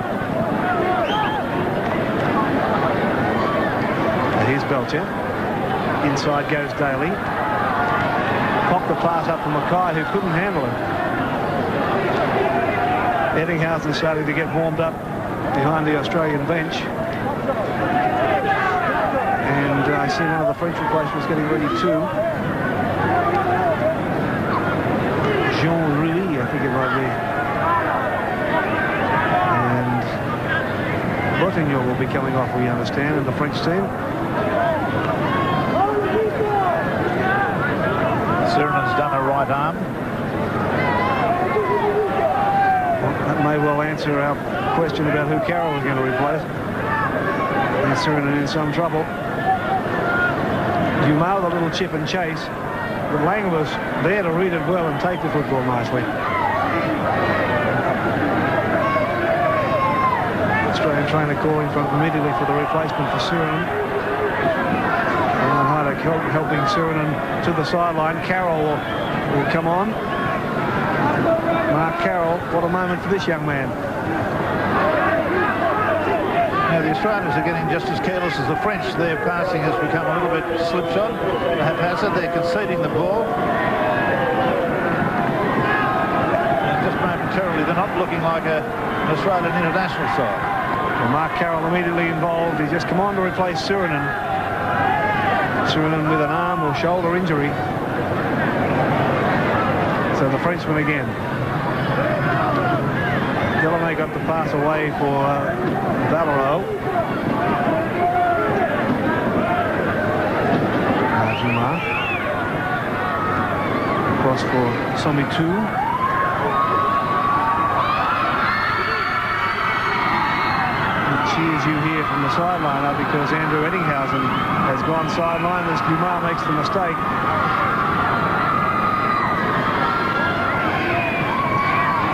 And here's Belcher. Inside goes Daly. Popped the pass up from Mackay, who couldn't handle it. Eddinghausen starting to get warmed up behind the Australian bench. And I see one of the French replacements getting ready too. Jean Rui, I think it might be. And Bottignon will be coming off, we understand, in the French team. Surinam's done a right arm. That may well answer our question about who Carroll is going to replace. And Surinam in some trouble. Dumas with a little chip and chase. But Lang was there to read it well and take the football nicely. Australian trainer calling immediately for the replacement for Surinam. And Heideck helping Surinam to the sideline. Carroll will come on. Mark Carroll, what a moment for this young man. Now, the Australians are getting just as careless as the French. Their passing has become a little bit slipshod, haphazard. They're conceding the ball. And just momentarily, they're not looking like an Australian international side. Well, Mark Carroll immediately involved. He's just come on to replace Surinam. Surinam with an arm or shoulder injury. So the Frenchman again. Delaney got the pass away for Valero. Dumas. Cross for Somitu. The cheers you hear from the sideline are because Andrew Eddinghausen has gone sideline as Dumas makes the mistake.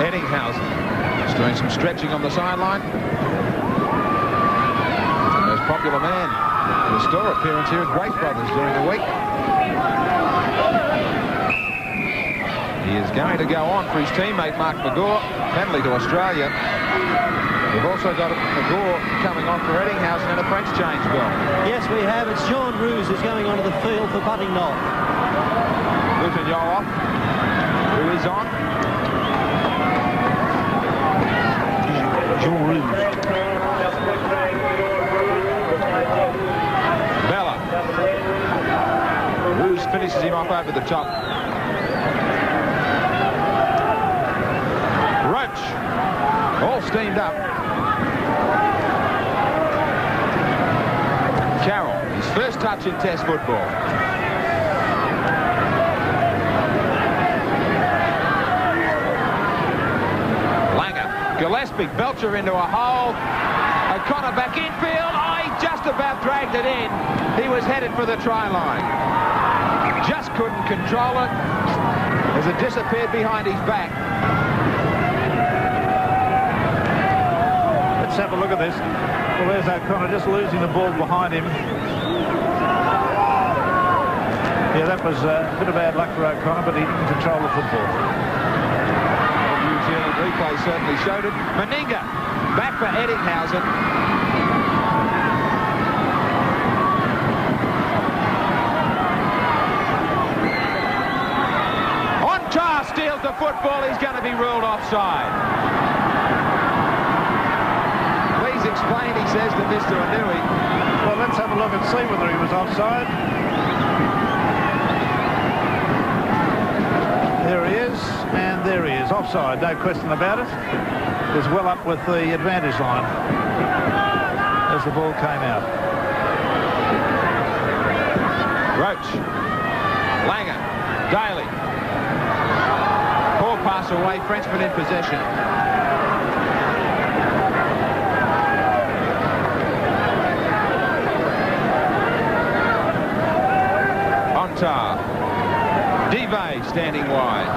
Eddinghausen is doing some stretching on the sideline. The most popular man in the store appearance here at Grace Brothers during the week. He is going to go on for his teammate Mark Magore. Penalty to Australia. We've also got Magore coming on for Eddinghausen and a French change, Bill. Yes, we have. It's Jean Roux who's going onto the field for Buttingknoll. Buttingknoll off. Who is on? Jean Roux. Bella. Roux finishes him off over the top. Roach. All steamed up. Carroll, his first touch in Test football. Gillespie, Belcher into a hole. O'Connor back infield. Oh, he just about dragged it in. He was headed for the try line. Just couldn't control it as it disappeared behind his back. Let's have a look at this. Well, there's O'Connor just losing the ball behind him. Yeah, that was a bit of bad luck for O'Connor, but he didn't control the football. New Zealand replay certainly showed it. Meninga back for Eddinghausen. Ontar steals the football. He's going to be ruled offside. Please explain, he says to Mr. Anui. Well, let's have a look and see whether he was offside. There he is, and there he is, offside, no question about it. He's well up with the advantage line as the ball came out. Roach, Langer, Daly. Poor pass away, Frenchman in possession. Ontar. Debay standing wide.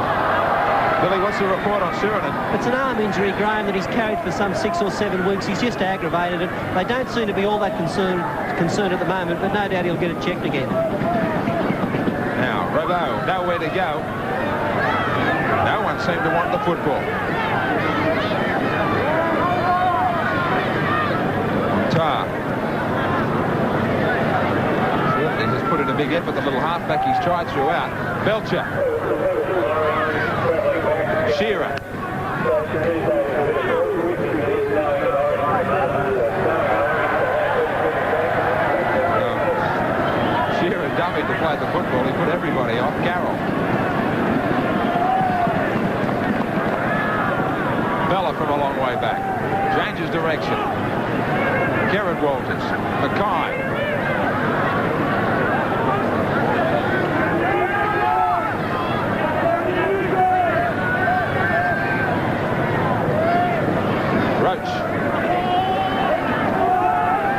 Billy, what's the report on Suriname? It's an arm injury, Graham, that he's carried for some 6 or 7 weeks. He's just aggravated it. They don't seem to be all that concerned at the moment, but no doubt he'll get it checked again. Now, Robbo, nowhere to go. No one seemed to want the football. Tar. Certainly has put in a big effort, the little halfback. He's tried throughout. Belcher. Shearer. Shearer dummied to play the football. He put everybody off. Carroll. Bella from a long way back. Changes direction. Gerard Walters. Mackay. Roach.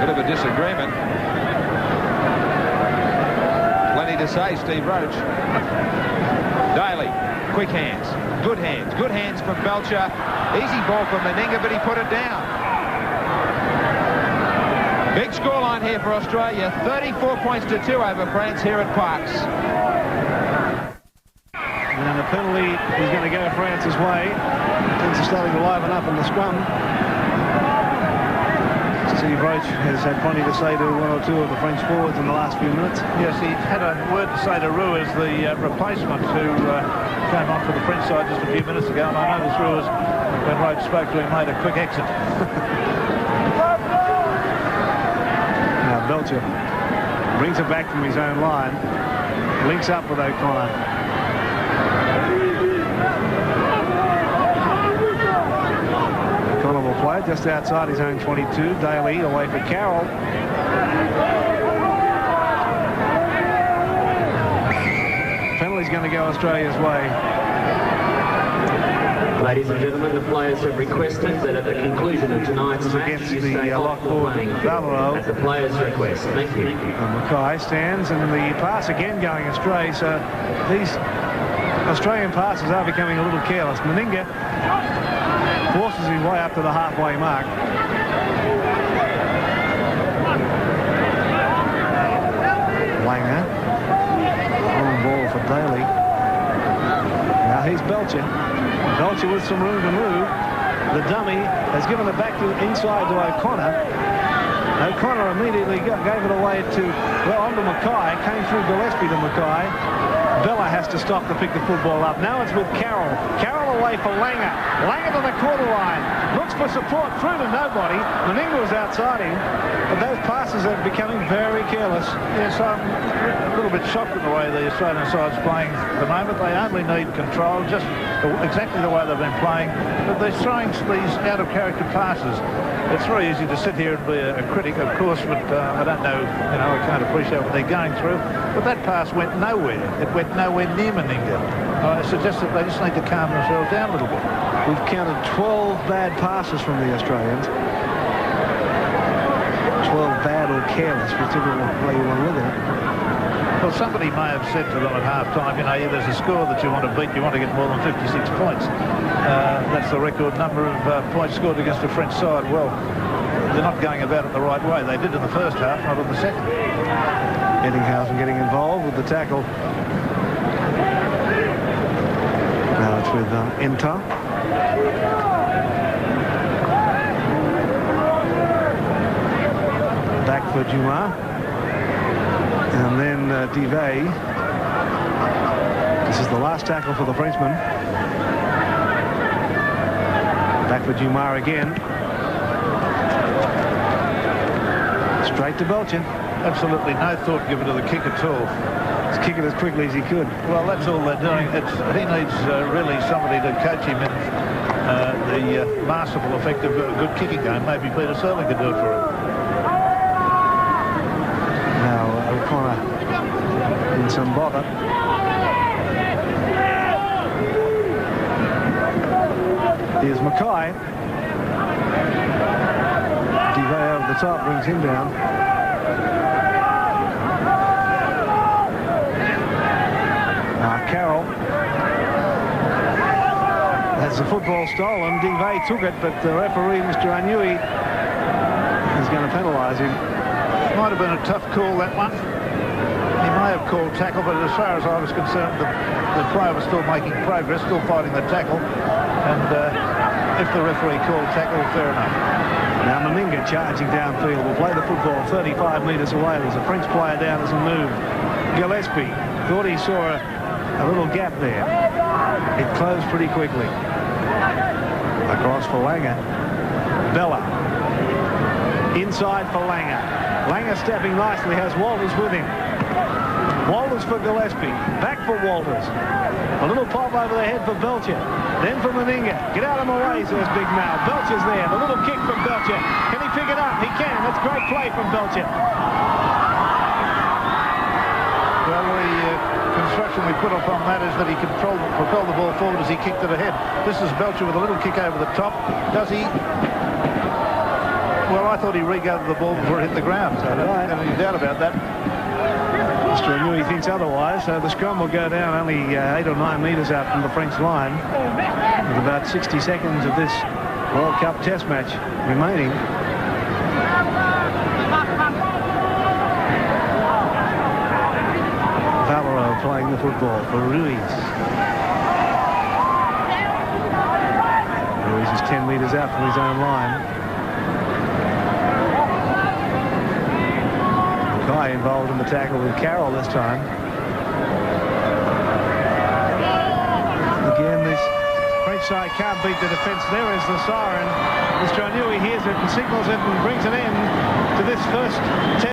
Bit of a disagreement. Plenty to say, Steve Roach. Daly, quick hands, good hands from Belcher. Easy ball from Meninga, but he put it down. Big scoreline here for Australia, 34 points to 2 over France here at Parkes. And the penalty is going to go France's way. Things are starting to liven up in the scrum. Steve Roach has had plenty to say to 1 or 2 of the French forwards in the last few minutes. Yes, he had a word to say to Roux as the replacement who came on for the French side just a few minutes ago, and I noticed Roux, when Roach spoke to him, made a quick exit. Now Belcher brings it back from his own line, links up with O'Connor. Will play just outside his own 22. Daly away for Carroll. Penalty's going to go Australia's way. Ladies and gentlemen, the players have requested that at the conclusion of tonight's match, against you the stay off the playing field. At the players' request. Thank you. Mackay stands, and the pass again going astray. So these Australian passes are becoming a little careless. Meninga forces his way up to the halfway mark. Langer on ball for Daly. Now he's Belcher. Belcher with some room to move. The dummy has given it back to inside to O'Connor. O'Connor immediately gave it away to, well, onto Mackay. Came through Gillespie to Mackay. Bella has to stop to pick the football up. Now it's with Carroll. Carroll away for Langer. Langer to the quarter line. Looks for support through to nobody. Meninga was outside him. But those passes are becoming very careless. Yes, I'm a little bit shocked at the way the Australian side's playing at the moment. They only need control, just exactly the way they've been playing. But they're throwing these out-of-character passes. It's very easy to sit here and be a critic, of course, but I don't know, I can't appreciate what they're going through. But that pass went nowhere. It went nowhere near Meninga. I suggest that they just need to calm themselves down a little bit. We've counted 12 bad passes from the Australians. 12 bad or careless, whichever way you want to look at it. Well, somebody may have said to them at half-time, there's a score that you want to beat, you want to get more than 56 points. That's the record number of points scored against the French side. Well, they're not going about it the right way. They did in the first half, not in the second. Eddinghausen getting involved with the tackle. Now it's with Inter. Back for Dumas. And then Divey. This is the last tackle for the Frenchman. Back for Dumas again. Straight to Belcher. Absolutely no thought given to the kick at all. He's kicking as quickly as he could. Well, that's all they're doing. He needs really somebody to coach him in the masterful effect of a good kicking game. Maybe Peter Serling could do it for him. Now, O'Connor in some bother. Here's Mackay. Divey over the top brings him down. Carroll has the football stolen. Divey took it, but the referee, Mr. Anui, is going to penalise him. Might have been a tough call, that one. He may have called tackle, but as far as I was concerned, the player was still making progress, still fighting the tackle. And if the referee called tackle, fair enough. Now Meninga charging downfield will play the football 35 metres away. There's a French player down as a move. Gillespie thought he saw a little gap there. It closed pretty quickly. Across for Langer. Bella. Inside for Langer. Langer stepping nicely, has Walters with him. Walters for Gillespie. Back for Walters. A little pop over the head for Belcher. Then for Meninga. Get out of my way, says Big Mal. Belcher's there. The little kick from Belcher. Can he pick it up? He can. That's great play from Belcher. Well, the construction we put up on that is that he can propel the ball forward as he kicked it ahead. This is Belcher with a little kick over the top. Does he? Well, I thought he regathered the ball before it hit the ground, so I don't have any doubt about that. Mr. Anui thinks otherwise, so the scrum will go down only 8 or 9 metres out from the French line, with about 60 seconds of this World Cup Test match remaining. Valero playing the football for Ruiz. Ruiz is 10 metres out from his own line. Guy involved in the tackle with Carroll this time. Again, this French side can't beat the defence. There is the siren. Mr. Anui hears it and signals it and brings an end to this first test.